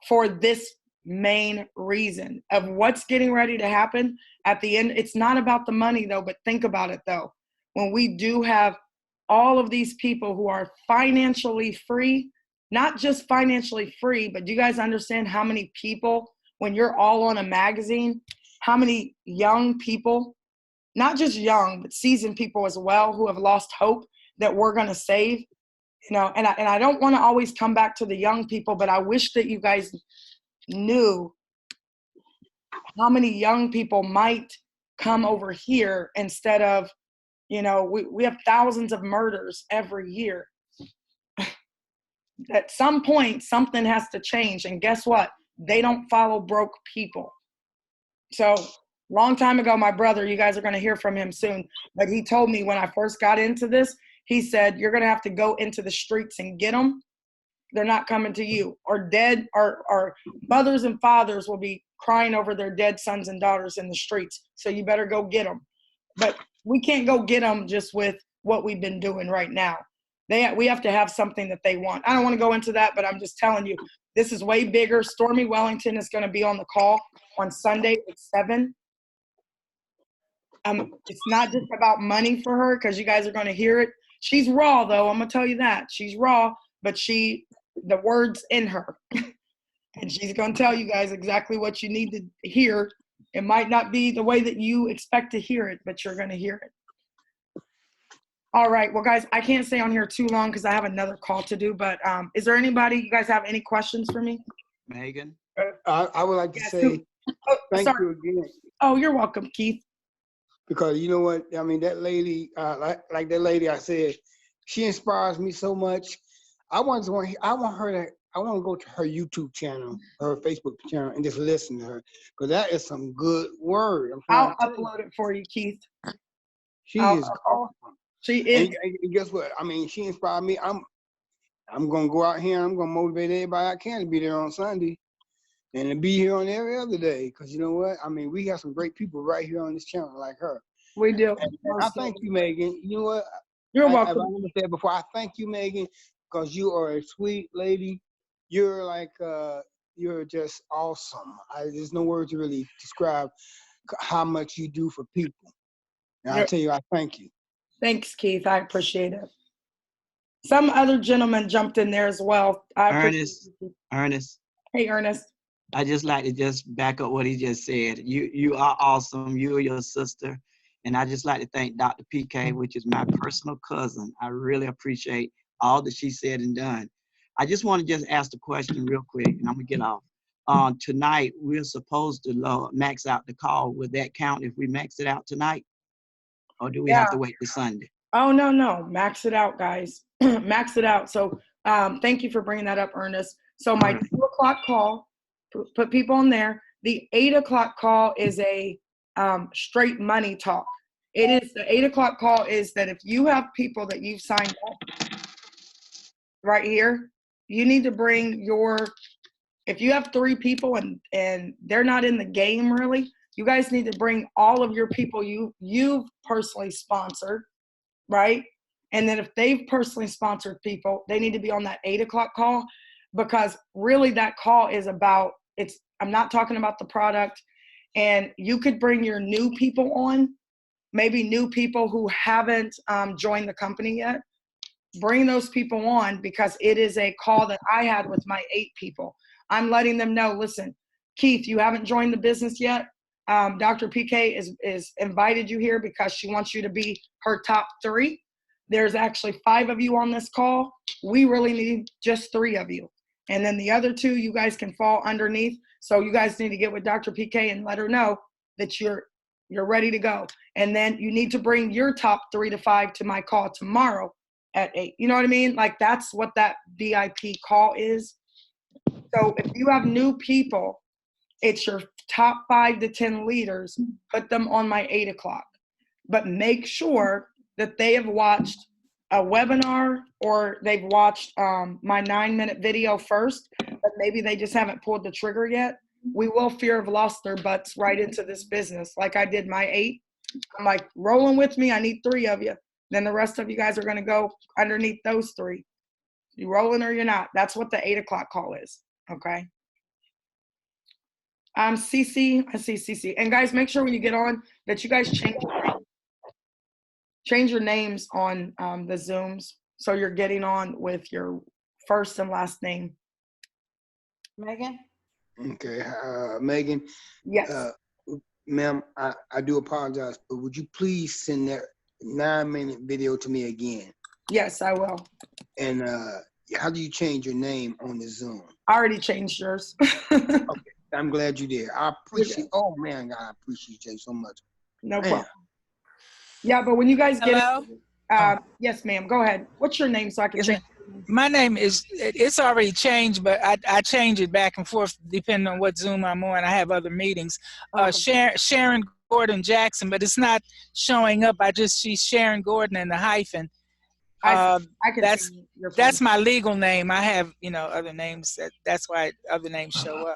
for this main reason of what's getting ready to happen at the end. It's not about the money though, but think about it though. When we do have all of these people who are financially free, not just financially free, but do you guys understand how many people, when you're all on a magazine, how many young people, not just young, but seasoned people as well, who have lost hope, that we're going to save, and I don't want to always come back to the young people, but I wish that you guys knew how many young people might come over here instead of, we have thousands of murders every year. At some point, something has to change. And guess what? They don't follow broke people. So long time ago, my brother, you guys are going to hear from him soon, but he told me when I first got into this, he said, you're going to have to go into the streets and get them. They're not coming to you. Or mothers and fathers will be crying over their dead sons and daughters in the streets. So you better go get them. But we can't go get them just with what we've been doing right now. We have to have something that they want. I don't want to go into that, but I'm just telling you, this is way bigger. Stormy Wellington is going to be on the call on Sunday at 7. It's not just about money for her, because you guys are going to hear it. She's raw, though. I'm going to tell you that. She's raw, but the word's in her. And she's going to tell you guys exactly what you need to hear It might not be the way that you expect to hear it, but you're going to hear it. All right. Well, guys, I can't stay on here too long because I have another call to do. But is there anybody, you guys have any questions for me? Megan? I would like to say thank you again. Oh, you're welcome, Keith. Because you know what? I mean, that lady, like that lady I said, she inspires me so much. I want to go to her YouTube channel, her Facebook channel, and just listen to her. Because that is some good word. I'll upload it for you, Keith. She is awesome. She is. And guess what? I mean, she inspired me. I'm gonna go out here and I'm gonna motivate everybody I can to be there on Sunday and to be here on every other day. Because you know what? I mean, we have some great people right here on this channel like her. We do. And I thank you, Megan. You know what? You're welcome. As I said before, I thank you, Megan, because you are a sweet lady. You're like, you're just awesome. There's no words to really describe how much you do for people. And I tell you, I thank you. Thanks, Keith. I appreciate it. Some other gentleman jumped in there as well. Ernest. Hey, Ernest. I just like to just back up what he just said. You are awesome. You are your sister. And I just like to thank Dr. PK, which is my personal cousin. I really appreciate all that she said and done. I just want to just ask the question real quick, and I'm going to get off. Tonight, we're supposed to max out the call. Would that count if we max it out tonight? Or do we have to wait till Sunday? Oh, no. Max it out, guys. Max it out. So thank you for bringing that up, Ernest. So my 2 o'clock call, put people in there. The 8 o'clock call is a straight money talk. It is the 8 o'clock call is that if you have people that you've signed up right here, you need to bring if you have 3 people and they're not in the game really, you guys need to bring all of your people you've personally sponsored, right? And then if they've personally sponsored people, they need to be on that 8 o'clock call, because really that call is about, I'm not talking about the product. And you could bring your new people on, maybe new people who haven't joined the company yet. Bring those people on, because it is a call that I had with my 8 people. I'm letting them know, listen, Keith, you haven't joined the business yet. Dr. PK is invited you here because she wants you to be her top 3. There's actually 5 of you on this call. We really need just 3 of you. And then the other 2, you guys can fall underneath. So you guys need to get with Dr. PK and let her know that you're ready to go. And then you need to bring your top 3 to 5 to my call tomorrow at 8. You know what I mean? Like, that's what that VIP call is. So if you have new people, it's your top 5 to 10 leaders. Put them on my 8 o'clock. But make sure that they have watched a webinar or they've watched my 9-minute video first, but maybe they just haven't pulled the trigger yet. We will fear have lost their butts right into this business. Like I did my 8. I'm like, rolling with me. I need 3 of you. Then the rest of you guys are going to go underneath those 3. You rolling or you're not. That's what the 8 o'clock call is. Okay. CC, I see CC. And guys, make sure when you get on that you guys change your names on the Zooms, so you're getting on with your first and last name. Megan? Okay, Megan. Yes. Ma'am, I do apologize, but would you please send that 9-minute video to me again? Yes, I will. And how do you change your name on the Zoom? I already changed yours. Okay, I'm glad you did. I appreciate. Oh man, God, I appreciate you so much. No problem. Yeah, but when you guys get yes, ma'am. Go ahead. What's your name so I can change? My name is, it's already changed, but I change it back and forth depending on what Zoom I'm on. I have other meetings. Sharon Gordon Jackson, but it's not showing up. I just see Sharon Gordon in the hyphen. I can that's my legal name. I have, other names. That's why other names show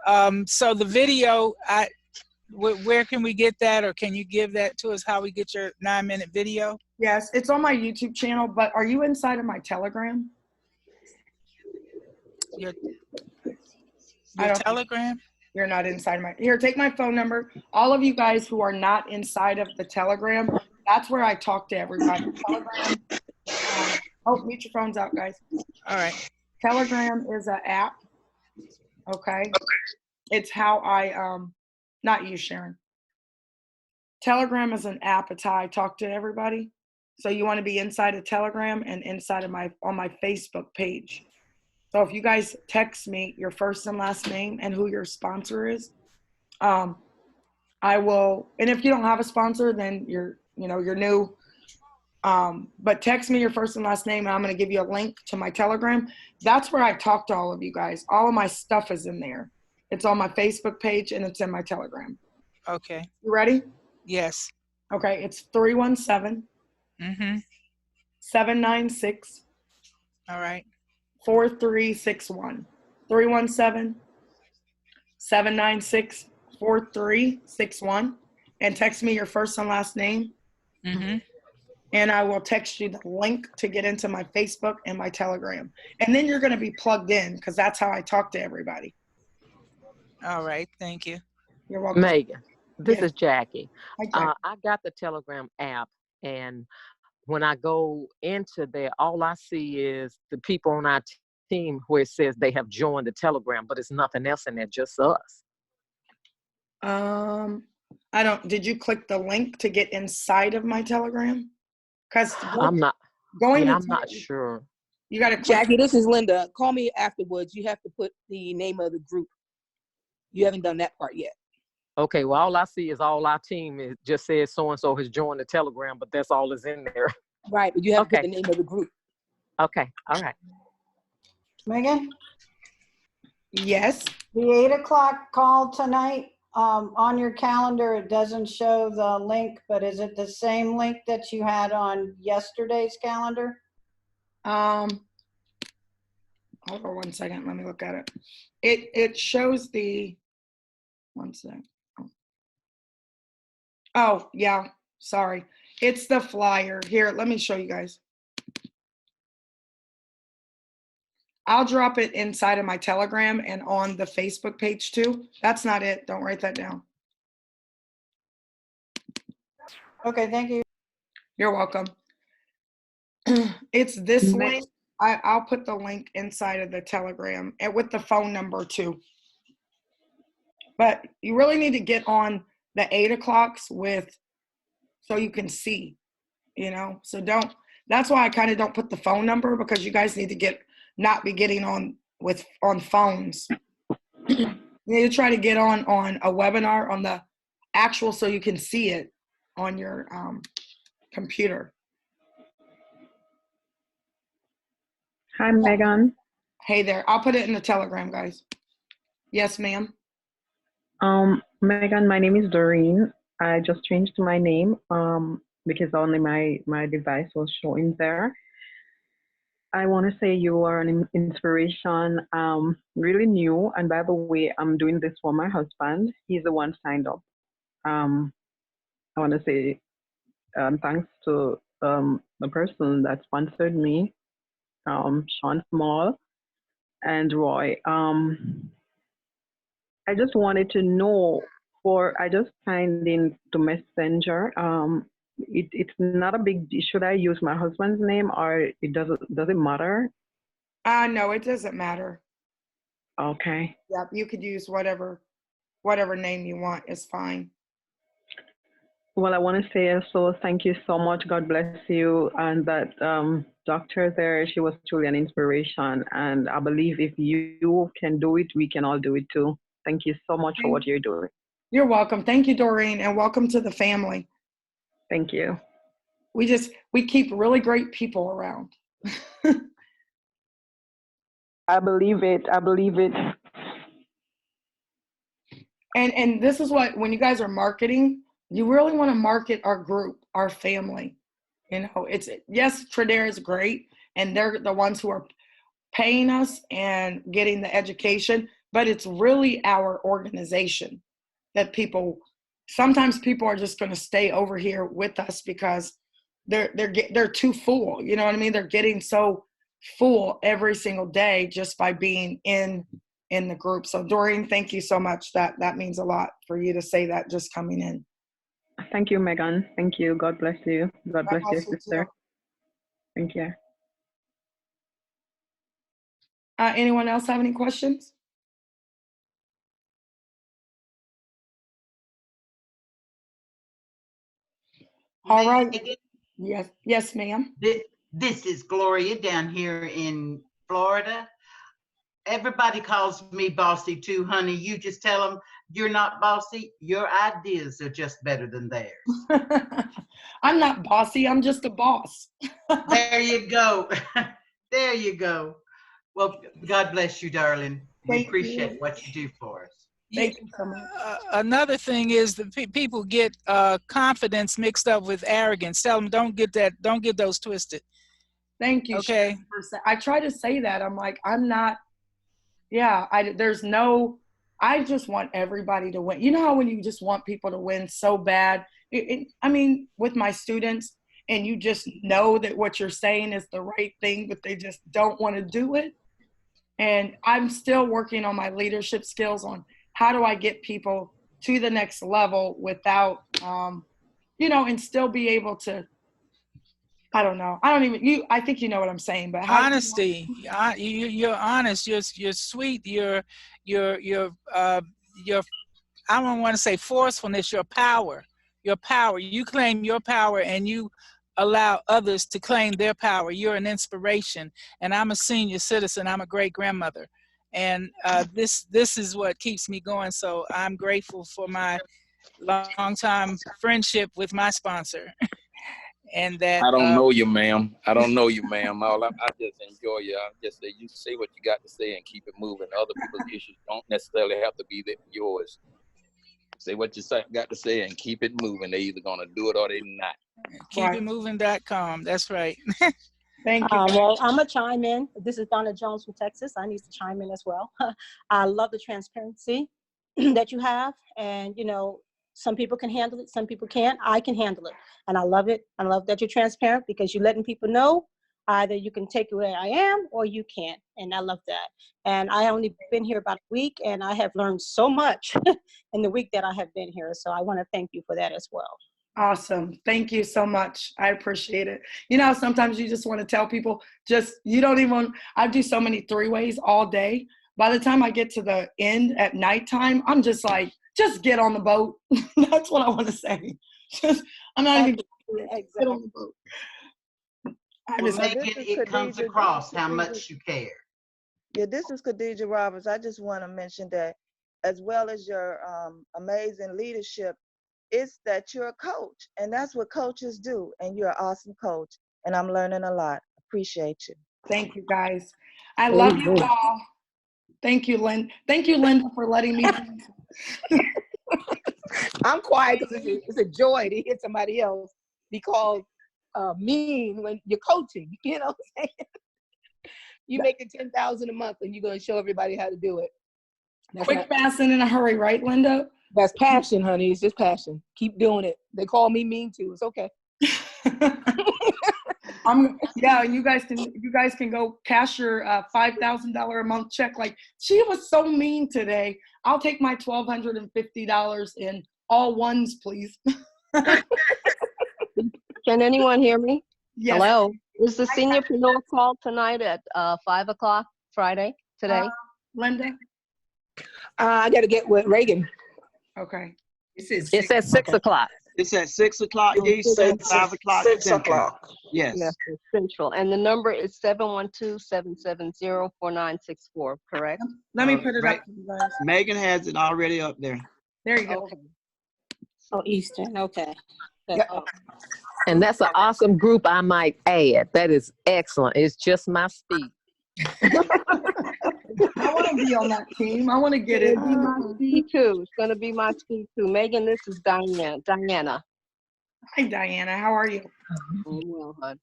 up. So the video, where can we get that, or can you give that to us, how we get your 9-minute video? Yes, it's on my YouTube channel, but are you inside of my Telegram? Your Telegram? You're not inside my, here, take my phone number. All of you guys who are not inside of the Telegram, that's where I talk to everybody. Telegram, mute your phones out, guys. All right. Telegram is an app, okay? It's how I, not you, Sharon. Telegram is an app. It's how I talk to everybody. So you want to be inside of Telegram and inside of on my Facebook page. So if you guys text me your first and last name and who your sponsor is, I will. And if you don't have a sponsor, then you're new. But text me your first and last name, and I'm going to give you a link to my Telegram. That's where I talk to all of you guys. All of my stuff is in there. It's on my Facebook page and it's in my Telegram. Okay. You ready? Yes. Okay. It's 317 Mm-hmm. 796 All right. 4361. 317 796 4361. And text me your first and last name. Mm-hmm. And I will text you the link to get into my Facebook and my Telegram. And then you're going to be plugged in because that's how I talk to everybody. All right. Thank you. You're welcome. Megan, this Yes. is Jackie. Hi, Jackie. I got the Telegram app, and when I go into there, all I see is the people on our team where it says they have joined the Telegram, but it's nothing else in there, just us. Did you click the link to get inside of my Telegram? Because I'm not sure. You got to click. Jackie, this is Linda. Call me afterwards. You have to put the name of the group. You haven't done that part yet. Okay, well, all I see is all our team. It just says so-and-so has joined the Telegram, but that's all is in there. Right, but you have to put the name of the group. Okay, all right. Megan? Yes? The 8 o'clock call tonight, on your calendar, it doesn't show the link, but is it the same link that you had on yesterday's calendar? Hold on 1 second. Let me look at it. It shows the, 1 sec. Oh, yeah. Sorry. It's the flyer. Here, let me show you guys. I'll drop it inside of my Telegram and on the Facebook page too. That's not it. Don't write that down. Okay, thank you. You're welcome. It's this link. I'll put the link inside of the Telegram and with the phone number too. But you really need to get on the 8 o'clocks so you can see, so that's why I kind of don't put the phone number, because you guys need to not be getting on phones. You need to try to get on a webinar on the actual, so you can see it on your computer. Hi, Megan. Hey there. I'll put it in the Telegram, guys. Yes, ma'am. Megan, my name is Doreen. I just changed my name because only my device was showing there. I want to say you are an inspiration, really new. And by the way, I'm doing this for my husband. He's the one signed up. I want to say thanks to the person that sponsored me, Sean Small and Roy. I just wanted to know, I just signed in to Messenger. It's not a big deal. Should I use my husband's name, or does it matter? No, it doesn't matter. Okay. Yep, you could use whatever name you want is fine. Well, I want to say also thank you so much. God bless you. And that doctor there, she was truly an inspiration. And I believe if you can do it, we can all do it too. Thank you so much for what you're doing. You're welcome. Thank you, Doreen, and welcome to the family. Thank you. We keep really great people around. I believe it. I believe it. And this is when you guys are marketing, you really want to market our group, our family. Yes, Tradera is great, and they're the ones who are paying us and getting the education, but it's really our organization that sometimes people are just going to stay over here with us because they're too full. You know what I mean? They're getting so full every single day just by being in the group. So Doreen, thank you so much. That means a lot for you to say that just coming in. Thank you, Megan. Thank you. God bless you. God bless your sister. Thank you. Anyone else have any questions? All right. Megan, Yes, yes, ma'am. this is Gloria down here in Florida. Everybody calls me bossy too, honey. You just tell them you're not bossy. Your ideas are just better than theirs. I'm not bossy. I'm just a boss. There you go. There you go. Well, God bless you, darling. We Thank appreciate you. what you do for us. Thank you so much. Another thing is that people get confidence mixed up with arrogance. Tell them don't get those twisted. Thank you. Okay. Sharon. I try to say that. I'm like, I'm not. Yeah, I just want everybody to win. You know how when you just want people to win so bad? I mean, with my students, and you just know that what you're saying is the right thing, but they just don't want to do it. And I'm still working on my leadership skills on how do I get people to the next level without, and still be able to, I don't know. I think you know what I'm saying, but how Honesty. You're honest. You're sweet. You're I don't want to say forcefulness. Your power. Your power. You claim your power and you allow others to claim their power. You're an inspiration. And I'm a senior citizen. I'm a great grandmother. And this is what keeps me going. So I'm grateful for my long-time friendship with my sponsor. And that I don't know you, ma'am. I don't know you, ma'am. I just enjoy you. I just say you say what you got to say and keep it moving. Other people's issues don't necessarily have to be yours. Say what you got to say and keep it moving. They're either gonna do it or they're not. KeepItMoving.com. That's right. Thank you. Well, I'm gonna chime in. This is Donna Jones from Texas. I need to chime in as well. I love the transparency that you have, and some people can handle it, some people can't. I can handle it, and I love it. I love that you're transparent because you're letting people know either you can take it where I am or you can't, and I love that. And I only been here about a week, and I have learned so much in the week that I have been here. So I want to thank you for that as well. Awesome. Thank you so much. I appreciate it. Sometimes you just want to tell people, I do so many 3-ways all day. By the time I get to the end at nighttime, I'm just like, just get on the boat. That's what I want to say. I'm not even get on the boat. It comes across how much you care. Yeah, this is Khadijah Roberts. I just want to mention that as well as your amazing leadership, it's that you're a coach, and that's what coaches do, and you're an awesome coach, and I'm learning a lot. Appreciate you. Thank you, guys. I love you all. Thank you, Lynn. Thank you, Linda, for letting me. I'm quiet because it's a joy to hear somebody else be called mean when you're coaching. You know what I'm saying? You making $10,000 a month, and you're going to show everybody how to do it. Quick, fast, and in a hurry, right, Linda? That's passion, honey. It's just passion. Keep doing it. They call me mean too. It's okay. You guys can go cash your $5,000 a month check. Like, she was so mean today. I'll take my $1,250 in all ones, please. Can anyone hear me? Yes. Hello. Is the seniorpreneur call tonight at 5 o'clock Friday today? Linda? I got to get with Reagan. Okay. It's at 6 o'clock. It's at 6 o'clock Eastern, 5 o'clock 6 Central. o'clock. Yes. Central. And the number is 712-770-4964, correct? Let me put it up. Megan has it already up there. There you go. Okay. Oh, Eastern. Okay. And that's an awesome group, I might add. That is excellent. It's just my speed. I want to be on that team. I want to get it. It'll be my speed too. It's going to be my speed too. Megan, this is Diana. Hi, Diana. How are you? I'm well, hon.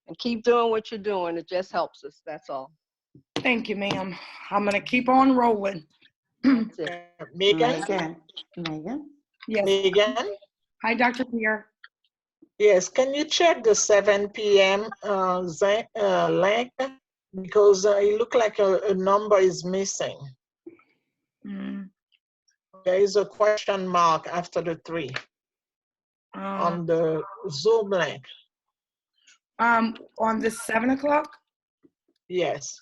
And keep doing what you're doing. It just helps us. That's all. Thank you, ma'am. I'm going to keep on rolling. Megan? Megan? Yes. Megan? Hi, Dr. Pierre. Yes, can you check the 7 p.m. Link? Because it looks like a number is missing. There is a question mark after the 3 on the Zoom link. On this 7 o'clock? Yes.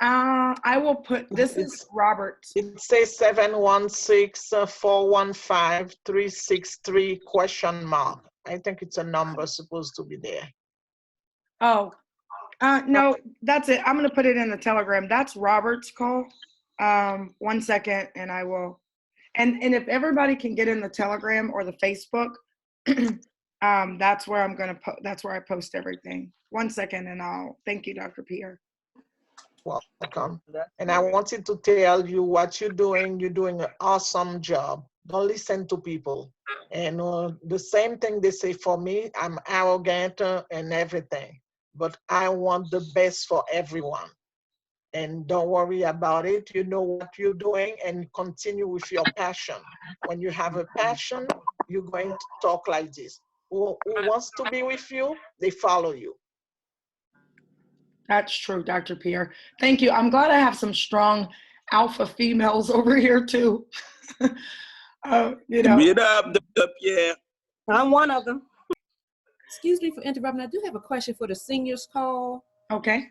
I will put, this is Robert's. It says 716-415-363 ? I think it's a number supposed to be there. Oh, no, that's it. I'm going to put it in the Telegram. That's Robert's call. 1 second, and I will. And if everybody can get in the Telegram or the Facebook, that's where I'm going to that's where I post everything. 1 second, and I'll thank you, Dr. Pierre. Welcome. And I wanted to tell you what you're doing. You're doing an awesome job. Don't listen to people. And the same thing they say for me, I'm arrogant and everything. But I want the best for everyone. And don't worry about it. You know what you're doing and continue with your passion. When you have a passion, you're going to talk like this. Who wants to be with you, they follow you. That's true, Dr. Pierre. Thank you. I'm glad I have some strong alpha females over here too. You know. Read up, yeah. I'm one of them. Excuse me for interrupting. I do have a question for the seniors call. Okay.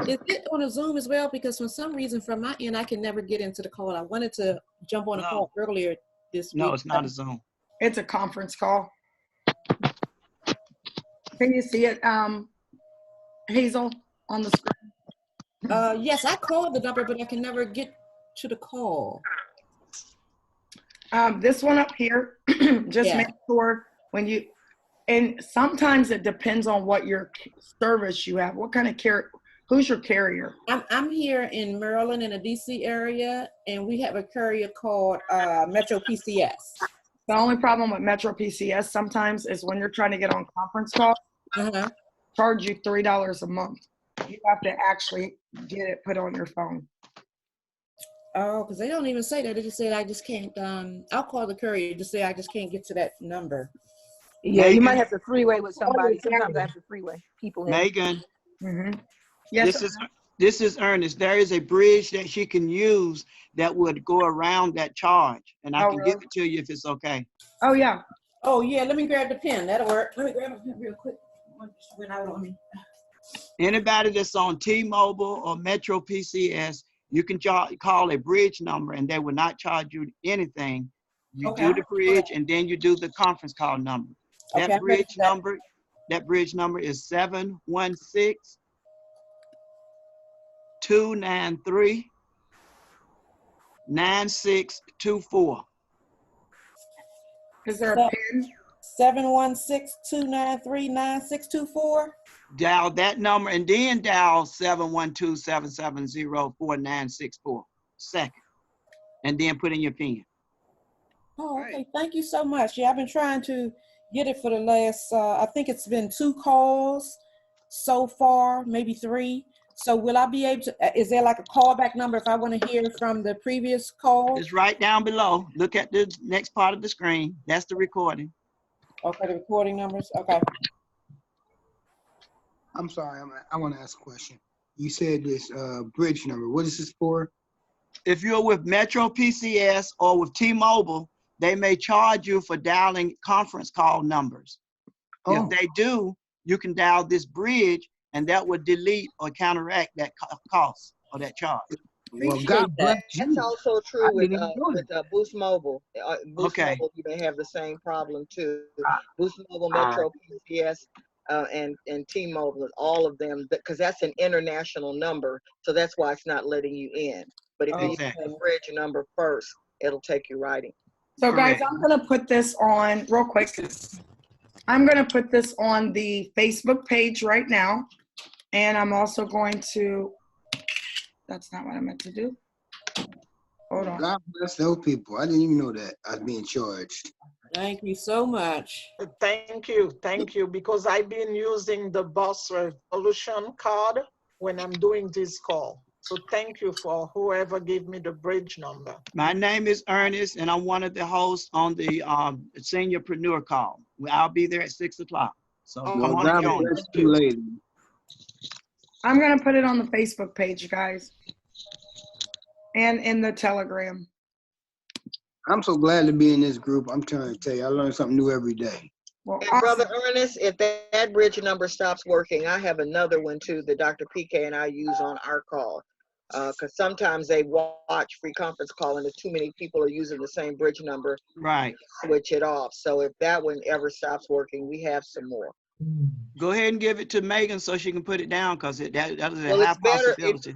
Is it on a Zoom as well? Because for some reason from my end, I can never get into the call. I wanted to jump on a call earlier this week. No, it's not a Zoom. It's a conference call. Can you see it, Hazel, on the screen? Yes, I called the number, but I can never get to the call. This one up here, just make sure when you, and sometimes it depends on what your service you have. What kind of care, who's your carrier? I'm here in Maryland in the DC area, and we have a carrier called Metro PCS. The only problem with Metro PCS sometimes is when you're trying to get on conference call, charge you $3 a month. You have to actually get it put on your phone. Oh, because they don't even say that. They just say I just can't. I'll call the courier to say I just can't get to that number. Yeah, you might have to freeway with somebody. Sometimes I have to freeway people in. Megan. Yes. This is Ernest. There is a bridge that she can use that would go around that charge, and I can give it to you if it's okay. Oh yeah. Oh yeah. Let me grab the pen. That'll work. Let me grab a pen real quick. One just went out on me. Anybody that's on T-Mobile or Metro PCS, you can call a bridge number, and they will not charge you anything. You do the bridge, and then you do the conference call number. That bridge number is 716-293-9624. Is there a pin? 716-293-9624. Dial that number and then dial 712-770-4964. Second. And then put in your PIN. Oh, okay. Thank you so much. Yeah, I've been trying to get it for the last, I think it's been 2 calls so far, maybe 3. So will I be able to, is there like a callback number if I want to hear from the previous call? It's right down below. Look at the next part of the screen. That's the recording. Okay, the recording numbers. Okay. I'm sorry, I want to ask a question. You said this bridge number. What is this for? If you're with Metro PCS or with T-Mobile, they may charge you for dialing conference call numbers. If they do, you can dial this bridge, and that would delete or counteract that cost or that charge. Well, God bless you. That's also true with Boost Mobile. Boost Okay. Mobile, you may have the same problem too. Boost Mobile, Metro PCS, and T-Mobile, all of them, because that's an international number, so that's why it's not letting you in. But if you use the bridge number first, it'll take you right in. So guys, I'm going to put this on real quick. I'm going to put this on the Facebook page right now. And I'm also going to, that's not what I meant to do. Hold on. God bless those people. I didn't even know that I was being charged. Thank you so much. Thank you, because I've been using the Boss Revolution card when I'm doing this call. So thank you for whoever gave me the bridge number. My name is Ernest, and I'm one of the hosts on the Seniorpreneur call. I'll be there at 6 o'clock. So come on and join us. I'm going to put it on the Facebook page, guys, and in the Telegram. I'm so glad to be in this group. I'm trying to tell you, I learn something new every day. Well, and Brother Ernest, if that bridge number stops working, I have another one too that Dr. PK and I use on our call. Because sometimes they watch free conference call and if too many people are using the same bridge number, Right. switch it off. So if that one ever stops working, we have some more. Go ahead and give it to Megan so she can put it down, because that is a Well, high it's better. possibility.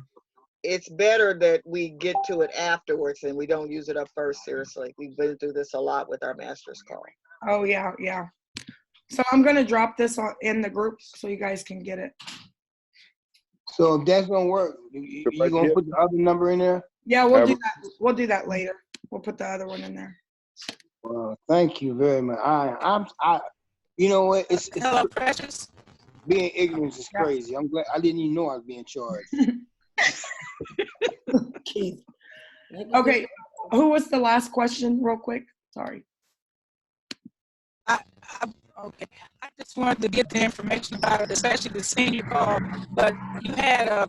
It's better that we get to it afterwards and we don't use it up first. Seriously, we've been through this a lot with our master's call. Oh yeah, yeah. So I'm gonna drop this in the group so you guys can get it. So if that's gonna work, you gonna put the other number in there? Yeah, we'll do that. We'll do that later. We'll put the other one in there. Thank you very much. I you know what? It's Hello, Precious. being ignorant is crazy. I'm glad I didn't even know I was being charged. Okay, who was the last question, real quick? Sorry. Okay, I just wanted to get the information about it, especially the senior call. But you had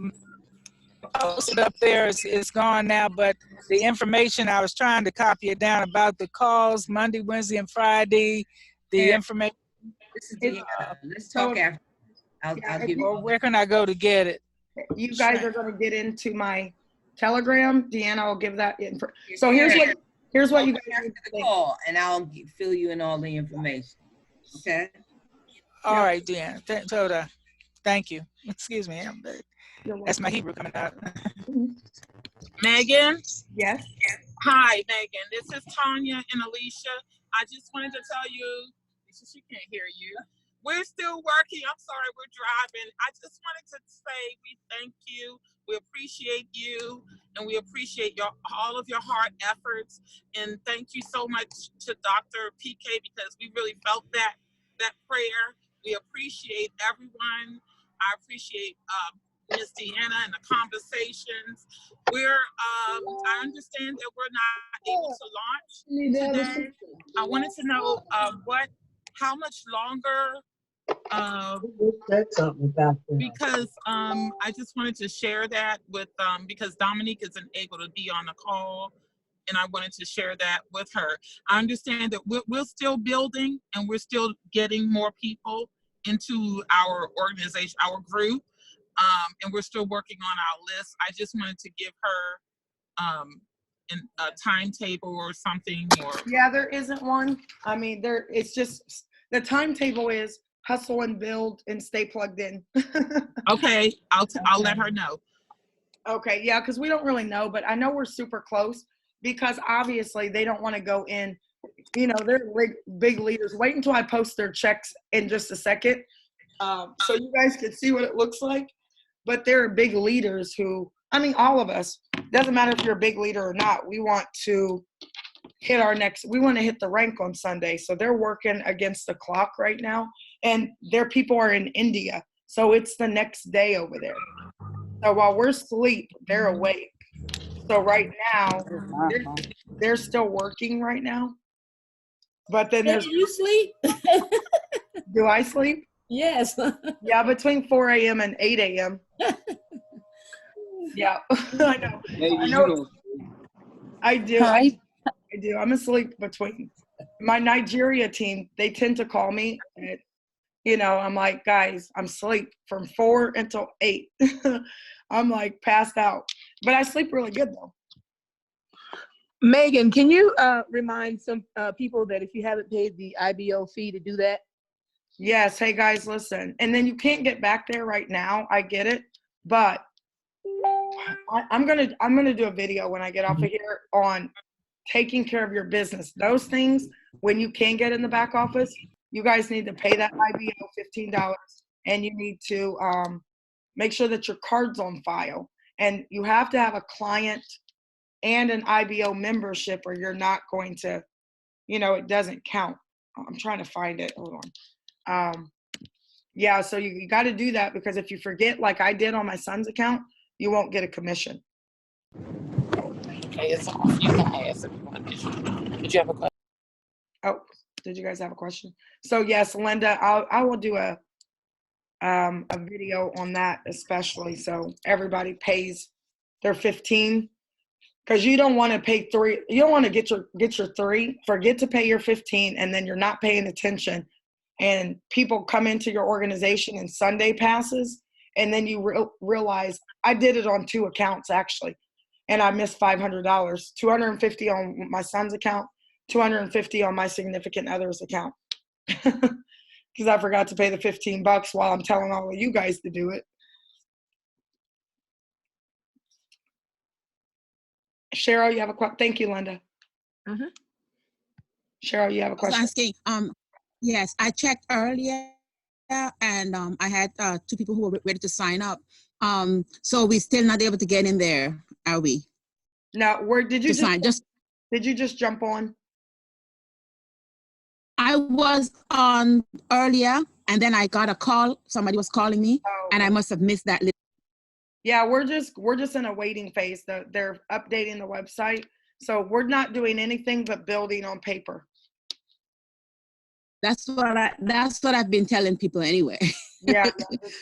posted up there. It's gone now. But the information, I was trying to copy it down about the calls Monday, Wednesday, and Friday. The information. This is let's talk after. I'll give you. Well, where can I go to get it? You guys are going to get into my Telegram. Deanna will give that info. So here's what you guys after the call, and I'll fill you in all the information. Okay. All right, Deanna. Thank you. Excuse me. That's my Hebrew coming out. Megan? Yes. Hi, Megan. This is Tanya and Alicia. I just wanted to tell you, she can't hear you. We're still working. I'm sorry, we're driving. I just wanted to say we thank you. We appreciate you, and we appreciate all of your hard efforts. And thank you so much to Dr. PK, because we really felt that prayer. We appreciate everyone. I appreciate Miss Deanna and the conversations. I understand that we're not able to launch today. I wanted to know how much longer. Because I just wanted to share that with because Dominique isn't able to be on the call, and I wanted to share that with her. I understand that we're still building and we're still getting more people into our organization, our group, and we're still working on our list. I just wanted to give her a timetable or something. Yeah, there isn't one. I mean, it's just the timetable is hustle and build and stay plugged in. Okay, I'll let her know. Okay, yeah, because we don't really know, but I know we're super close because obviously they don't want to go in. You know, they're big leaders. Wait until I post their checks in just a second, so you guys can see what it looks like. But there are big leaders who, I mean, all of us. Doesn't matter if you're a big leader or not. We want to hit we want to hit the rank on Sunday. So they're working against the clock right now. And their people are in India. So it's the next day over there. So while we're asleep, they're awake. So right now, they're still working right now. But then there's. Do you sleep? Do I sleep? Yes. Yeah, between 4 a.m. and 8 a.m. Yeah, I know. I know. I do. Hi. I do. I'm asleep between my Nigeria team. They tend to call me. And, you know, I'm like, guys, I'm asleep from 4 until 8. I'm like passed out, but I sleep really good though. Megan, can you remind some people that if you haven't paid the IBO fee to do that? Yes. Hey guys, listen. And then you can't get back there right now. I get it, but I'm gonna do a video when I get off of here on taking care of your business. Those things, when you can get in the back office, you guys need to pay that IBO $15, and you need to make sure that your card's on file. And you have to have a client and an IBO membership, or you're not going to, you know, it doesn't count. I'm trying to find it. Hold on. Yeah, so you got to do that, because if you forget, like I did on my son's account, you won't get a commission. Okay, it's off. You can ask if you want. Did you have a question? Oh, did you guys have a question? So yes, Linda, I will do a video on that, especially so everybody pays their 15, because you don't want to pay 3. You don't want to get your 3. Forget to pay your 15, and then you're not paying attention, and people come into your organization and Sunday passes, And then you realize I did it on 2 accounts actually, and I missed $500, $250 on my son's account, $250 on my significant other's account. Because I forgot to pay the $15 while I'm telling all of you guys to do it. Cheryl, you have a question? Thank you, Linda. Cheryl, you have a question? Asking, yes, I checked earlier, and I had 2 people who were ready to sign up. So we're still not able to get in there, are we? No, where did you did you just jump on? I was on earlier, and then I got a call. Somebody was calling me, and I must have missed that. Yeah, we're just in a waiting phase. They're updating the website, so we're not doing anything but building on paper. That's what I've been telling people anyway. Yeah,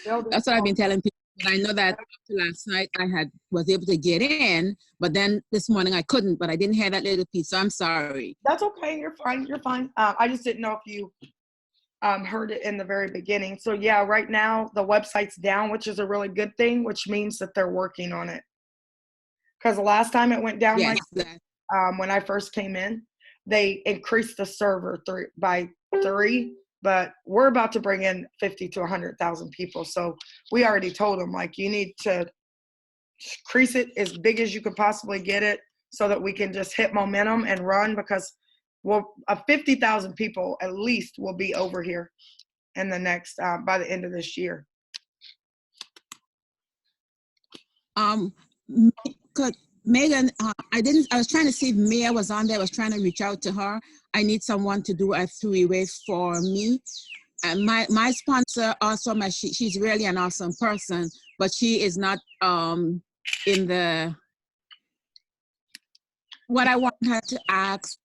that's what I've been telling people. But I know that last night I was able to get in, but then this morning I couldn't. But I didn't hear that little piece, so I'm sorry. That's okay. You're fine. You're fine. I just didn't know if you heard it in the very beginning. So yeah, right now the website's down, which is a really good thing, which means that they're working on it. Because the last time it went down when I first came in, they increased the server by 3, but we're about to bring in 50 to 100,000 people. So we already told them, like, you need to increase it as big as you could possibly get it so that we can just hit momentum and run, because 50,000 people at least will be over here in the next, by the end of this year. Megan, I was trying to see if Mia was on there. I was trying to reach out to her. I need someone to do a 3-way for me. And my sponsor also, she's really an awesome person, but she is not in the, what I want her to ask.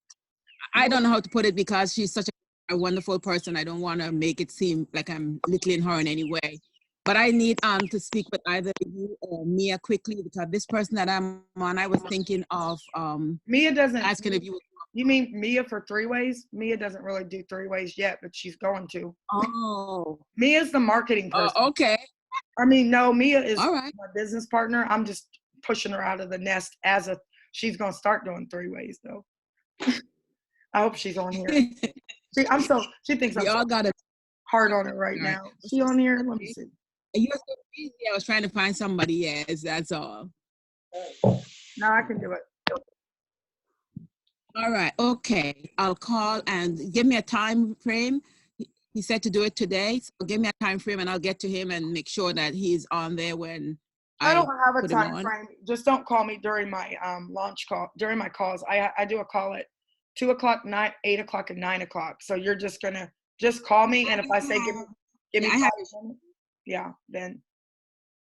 I don't know how to put it because she's such a wonderful person. I don't want to make it seem like I'm littling her in any way. But I need to speak with either you or Mia quickly, because this person that I'm on, I was thinking of Mia doesn't asking if you. You mean Mia for 3-ways? Mia doesn't really do 3-ways yet, but she's going to. Oh. Mia's the marketing person. Okay. I mean, no, Mia is all right. My business partner. I'm just pushing her out of the nest she's going to start doing 3-ways though. I hope she's on here. She thinks We I'm all got hard on it right now. Is she on here? Let me see. You're so busy. I was trying to find somebody. Yes, that's all. No, I can do it. All right. Okay. I'll call and give me a time frame. He said to do it today. So give me a time frame and I'll get to him and make sure that he's on there when I don't have a time frame. Just don't call me during my launch call. During my calls, I do a call at 2 o'clock, 8 o'clock, and 9 o'clock. So you're just gonna call me, and if I say give me 5 minutes, yeah, then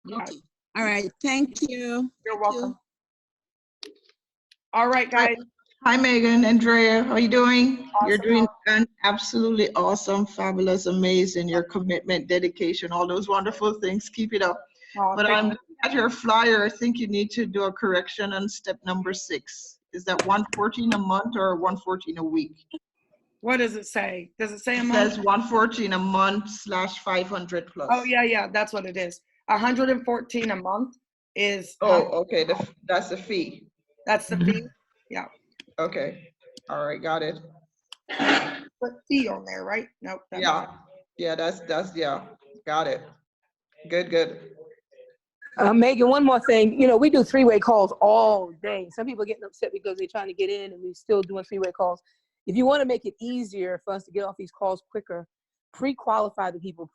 yeah. Okay. All right. Thank you. You're welcome. All right, guys. Hi, Megan, Andrea. How are you doing? Awesome. You're doing absolutely awesome, fabulous, amazing. Your commitment, dedication, all those wonderful things. Keep it up. But I'm looking at your flyer. I think you need to do a correction on step number 6. Is that $114 a month or $114 a week? What does it say? Does it say a month? It says $114 a month /500 plus. Oh yeah, that's what it is. $114 a month is. Oh, okay. That's the fee. That's the fee. Yeah. Okay. All right. Got it. Put fee on there, right? Nope. Yeah. That's yeah. Got it. Good. Megan, one more thing. You know, we do 3-way calls all day. Some people are getting upset because they're trying to get in and we're still doing 3-way calls. If you want to make it easier for us to get off these calls quicker, pre-qualify the people.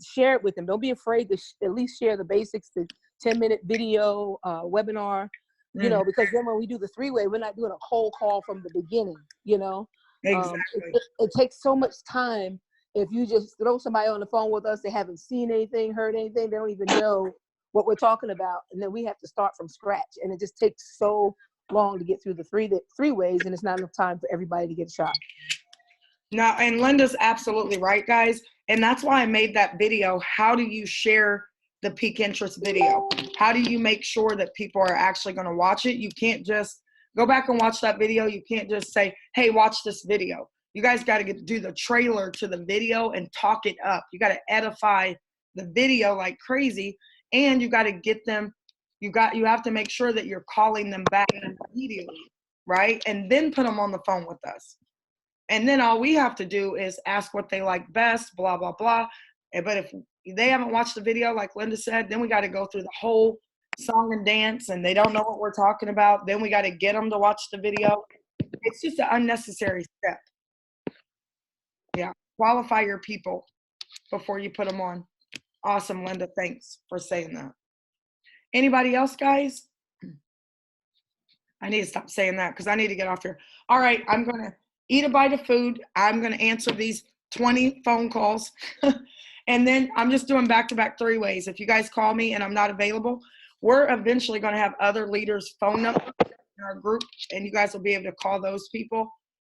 Share it with them. Don't be afraid to at least share the basics, the 10-minute video, webinar, you know, because then when we do the 3-way, we're not doing a whole call from the beginning, you know. Exactly. It takes so much time. If you just throw somebody on the phone with us, they haven't seen anything, heard anything, they don't even know what we're talking about, and then we have to start from scratch, and it just takes so long to get through the 3-ways, and it's not enough time for everybody to get a shot. No, and Linda's absolutely right, guys, and that's why I made that video. How do you share the peak interest video? How do you make sure that people are actually going to watch it? You can't just go back and watch that video. You can't just say, hey, watch this video. You guys got to do the trailer to the video and talk it up. You got to edify the video like crazy, and you got to get them, you have to make sure that you're calling them back immediately, right? And then put them on the phone with us. And then all we have to do is ask what they like best, blah, blah, blah. But if they haven't watched the video, like Linda said, then we got to go through the whole song and dance, and they don't know what we're talking about. Then we got to get them to watch the video. It's just an unnecessary step. Yeah, qualify your people before you put them on. Awesome, Linda. Thanks for saying that. Anybody else, guys? I need to stop saying that because I need to get off here. All right, I'm going to eat a bite of food. I'm going to answer these 20 phone calls. And then I'm just doing back-to-back 3-ways. If you guys call me and I'm not available, we're eventually going to have other leaders' phone numbers in our group, and you guys will be able to call those people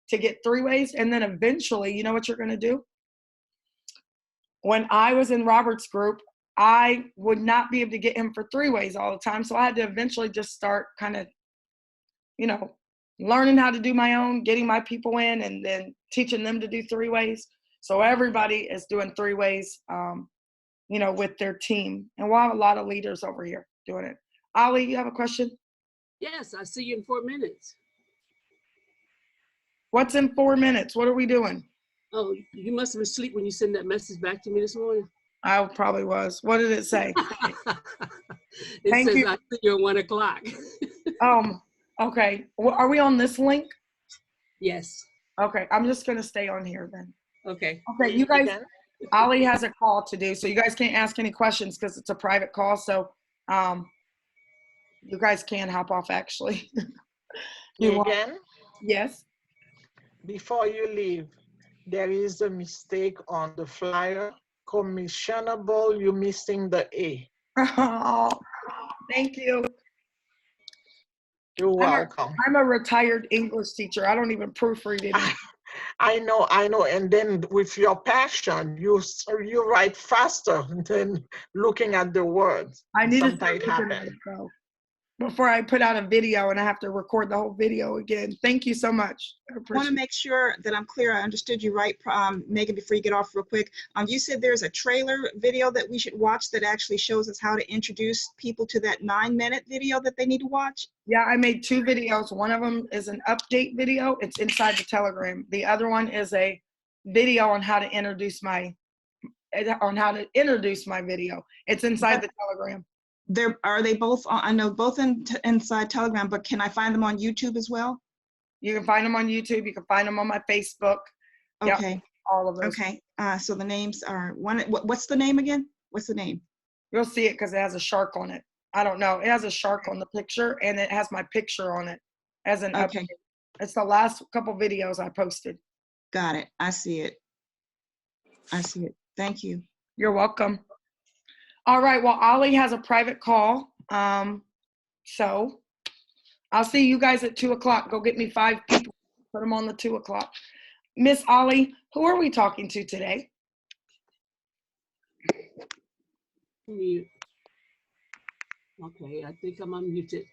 to get 3-ways. And then eventually, you know what you're going to do? When I was in Robert's group, I would not be able to get him for 3-ways all the time. So I had to eventually just start kind of, you know, learning how to do my own, getting my people in, and then teaching them to do 3-ways. So everybody is doing 3-ways, you know, with their team. And we'll have a lot of leaders over here doing it. Ali, you have a question? Yes, I'll see you in 4 minutes. What's in 4 minutes? What are we doing? Oh, you must have been asleep when you sent that message back to me this morning. I probably was. What did it say? It says, I see you at 1 o'clock. Okay. Well, are we on this link? Yes. Okay. I'm just going to stay on here then. Okay. Okay. You guys, Ali has a call to do, so you guys can't ask any questions because it's a private call. So you guys can hop off actually. Megan? Yes. Before you leave, there is a mistake on the flyer. Commissionable, you're missing the A. Oh, thank you. You're welcome. I'm a retired English teacher. I don't even proofread it. I know. And then with your passion, you write faster than looking at the words. I need to Sometimes it happens. Before I put out a video and I have to record the whole video again. Thank you so much. I want to make sure that I'm clear. I understood you right, Megan, before you get off real quick. You said there's a trailer video that we should watch that actually shows us how to introduce people to that 9-minute video that they need to watch? Yeah, I made 2 videos. One of them is an update video. It's inside the Telegram. The other one is a video on how to introduce my video. It's inside the Telegram. Are they both? I know both inside Telegram, but can I find them on YouTube as well? You can find them on YouTube. You can find them on my Facebook. Okay. Yep, all of those. Okay. So the names are one. What's the name again? What's the name? You'll see it because it has a shark on it. I don't know. It has a shark on the picture, and it has my picture on it as an update. It's the last couple videos I posted. Got it. I see it. Thank you. You're welcome. All right. Well, Ali has a private call. So I'll see you guys at 2 o'clock. Go get me 5 people. Put them on the 2 o'clock. Miss Ali, who are we talking to today? Mute. Okay, I think I'm unmuted.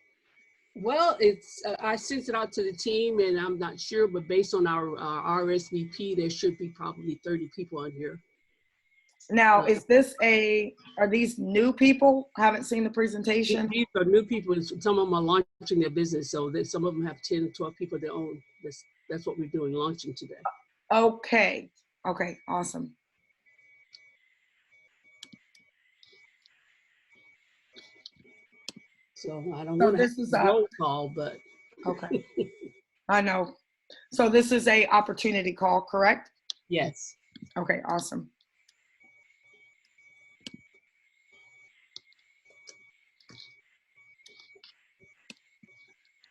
Well, it's I sent it out to the team, and I'm not sure, but based on our RSVP, there should be probably 30 people on here. Now, are these new people? Haven't seen the presentation? These are new people. Some of them are launching their business, so that some of them have 10, 12 people of their own. That's what we're doing, launching today. Okay. Okay, awesome. So I don't know this is a roll call, but okay. I know. So this is a opportunity call, correct? Yes. Okay, awesome.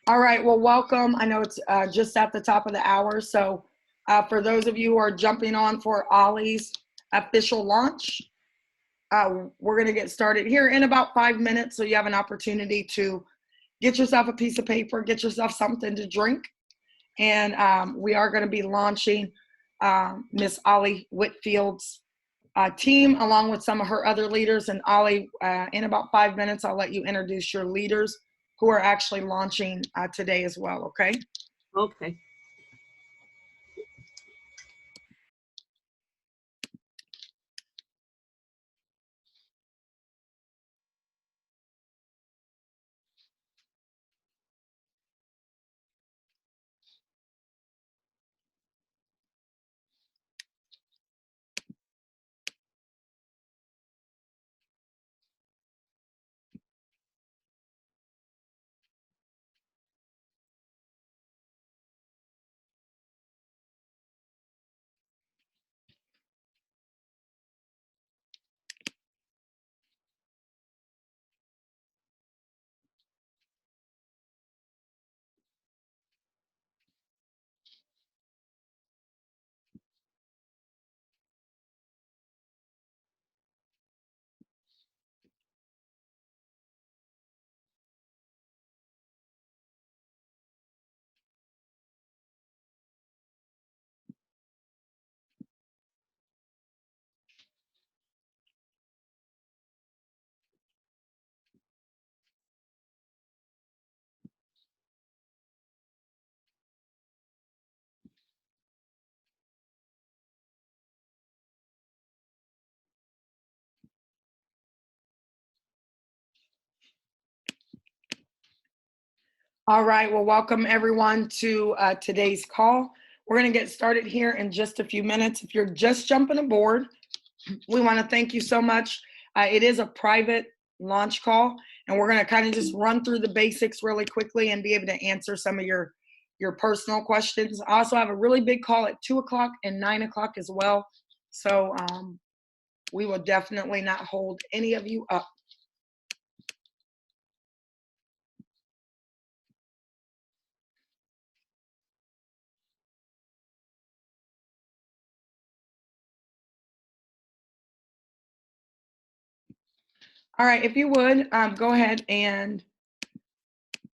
All right, well, welcome. I know it's just at the top of the hour. So for those of you who are jumping on for Ali's official launch, we're going to get started here in about 5 minutes. So you have an opportunity to get yourself a piece of paper, get yourself something to drink. And we are going to be launching Miss Ali Whitfield's team along with some of her other leaders. And Ali, in about 5 minutes, I'll let you introduce your leaders who are actually launching today as well, okay? Okay. All right, well, welcome everyone to today's call. We're gonna get started here in just a few minutes. If you're just jumping aboard, we wanna thank you so much. It is a private launch call, and we're gonna kind of just run through the basics really quickly and be able to answer some of your personal questions. I also have a really big call at 2 o'clock and 9 o'clock as well. So we will definitely not hold any of you up. All right, if you would, go ahead and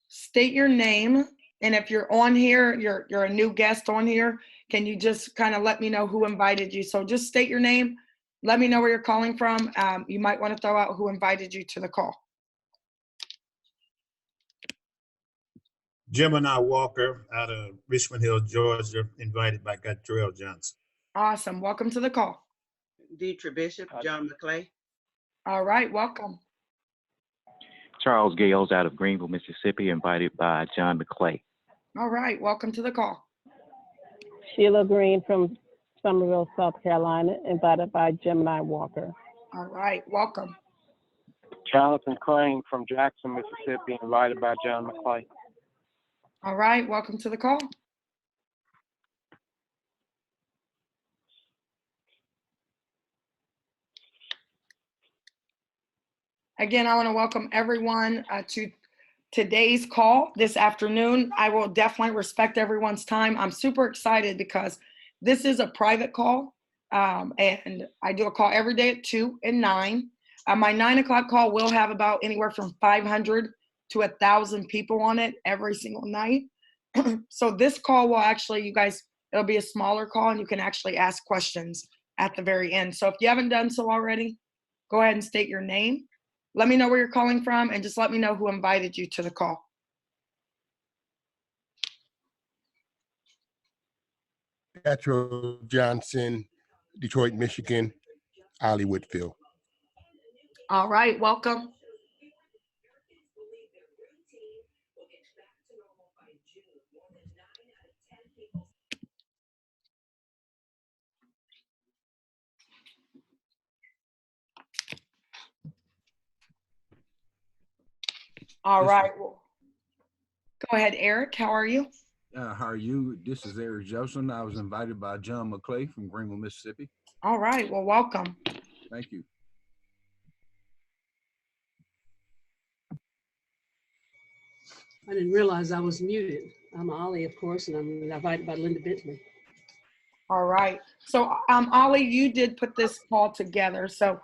state your name. And if you're on here, you're a new guest on here, can you just kind of let me know who invited you? So just state your name, let me know where you're calling from. You might want to throw out who invited you to the call. Gemini Walker out of Richmond Hill, Georgia, invited by Gatrell Johnson. Awesome, welcome to the call. Deidre Bishop, John McClay. All right, welcome. Charles Gales out of Greenville, Mississippi, invited by John McClay. All right, welcome to the call. Sheila Green from Somerville, South Carolina, invited by Gemini Walker. All right, welcome. Jonathan Crane from Jackson, Mississippi, invited by John McClay. All right, welcome to the call. Again, I want to welcome everyone to today's call this afternoon. I will definitely respect everyone's time. I'm super excited because this is a private call, and I do a call every day at 2 and 9. My 9 o'clock call will have about anywhere from 500 to 1,000 people on it every single night. So this call will actually, you guys, it'll be a smaller call, and you can actually ask questions at the very end. So if you haven't done so already, go ahead and state your name. Let me know where you're calling from, and just let me know who invited you to the call. Gatrell Johnson, Detroit, Michigan, Ollie Whitfield. All right, welcome. All right. Well, go ahead, Eric. How are you? How are you? This is Eric Joseph. I was invited by John McClay from Greenville, Mississippi. All right. Well, welcome. Thank you. I didn't realize I was muted. I'm Ollie, of course, and I'm invited by Linda Bentley. All right. So, Ollie, you did put this call together. So,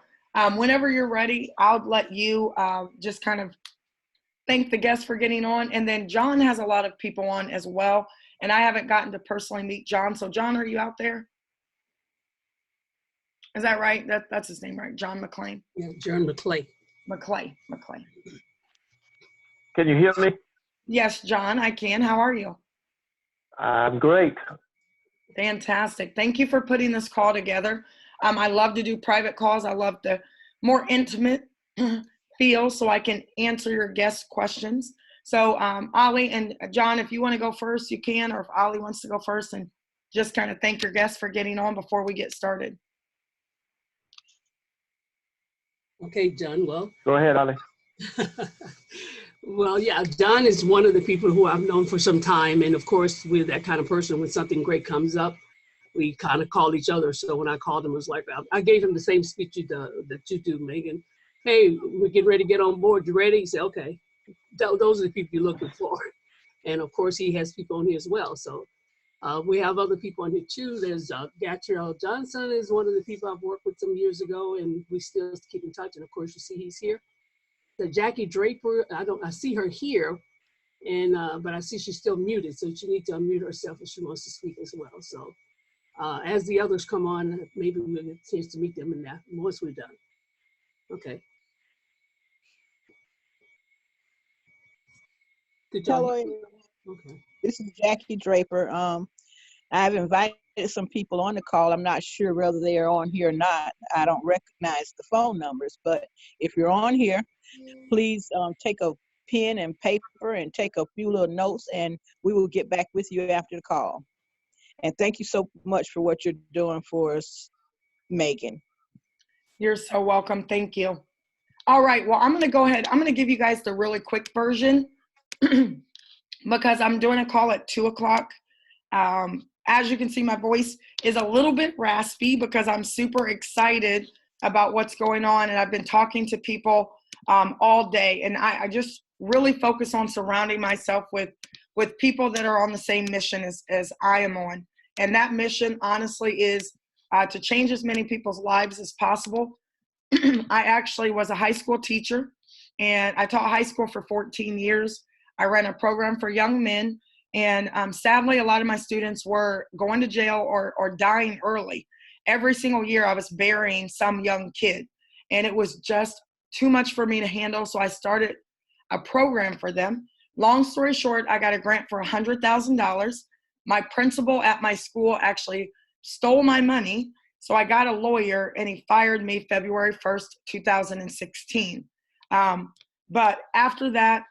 whenever you're ready, I'll let you just kind of thank the guests for getting on. And then John has a lot of people on as well. And I haven't gotten to personally meet John. So, John, are you out there? Is that right? That's his name, right? John McClain? Yeah, John McClay. McClay. Can you hear me? Yes, John, I can. How are you? I'm great. Fantastic. Thank you for putting this call together. I love to do private calls. I love the more intimate feel so I can answer your guest questions. So Ollie and John, if you want to go first, you can, or if Ollie wants to go first and just kind of thank your guests for getting on before we get started. Okay, John, well. Go ahead, Ollie. Well, yeah, John is one of the people who I've known for some time. And of course, we're that kind of person, when something great comes up, we kind of call each other. So when I called him, it was like, I gave him the same speech that you do, Megan. Hey, we're getting ready to get on board. You ready? He said, okay. Those are the people you're looking for. And of course, he has people on here as well. So we have other people on here too. There's Gatrell Johnson is one of the people I've worked with some years ago, and we still keep in touch. And of course, you see he's here. The Jackie Draper, I see her here, and but I see she's still muted, so she needs to unmute herself if she wants to speak as well. So as the others come on, maybe we'll get a chance to meet them in that once we're done. Okay. Hello, everyone. Okay. This is Jackie Draper. I've invited some people on the call. I'm not sure whether they are on here or not. I don't recognize the phone numbers, but if you're on here, please take a pen and paper and take a few little notes, and we will get back with you after the call. And thank you so much for what you're doing for us, Megan. You're so welcome. Thank you. All right. Well, I'm going to go ahead. I'm going to give you guys the really quick version because I'm doing a call at 2 o'clock. As you can see, my voice is a little bit raspy because I'm super excited about what's going on. And I've been talking to people all day. And I just really focus on surrounding myself with people that are on the same mission as I am on. And that mission, honestly, is to change as many people's lives as possible. I actually was a high school teacher, and I taught high school for 14 years. I ran a program for young men, and sadly, a lot of my students were going to jail or dying early. Every single year, I was burying some young kid, and it was just too much for me to handle, so I started a program for them. Long story short, I got a grant for $100,000. My principal at my school actually stole my money, so I got a lawyer, and he fired me February 1st, 2016. But after that,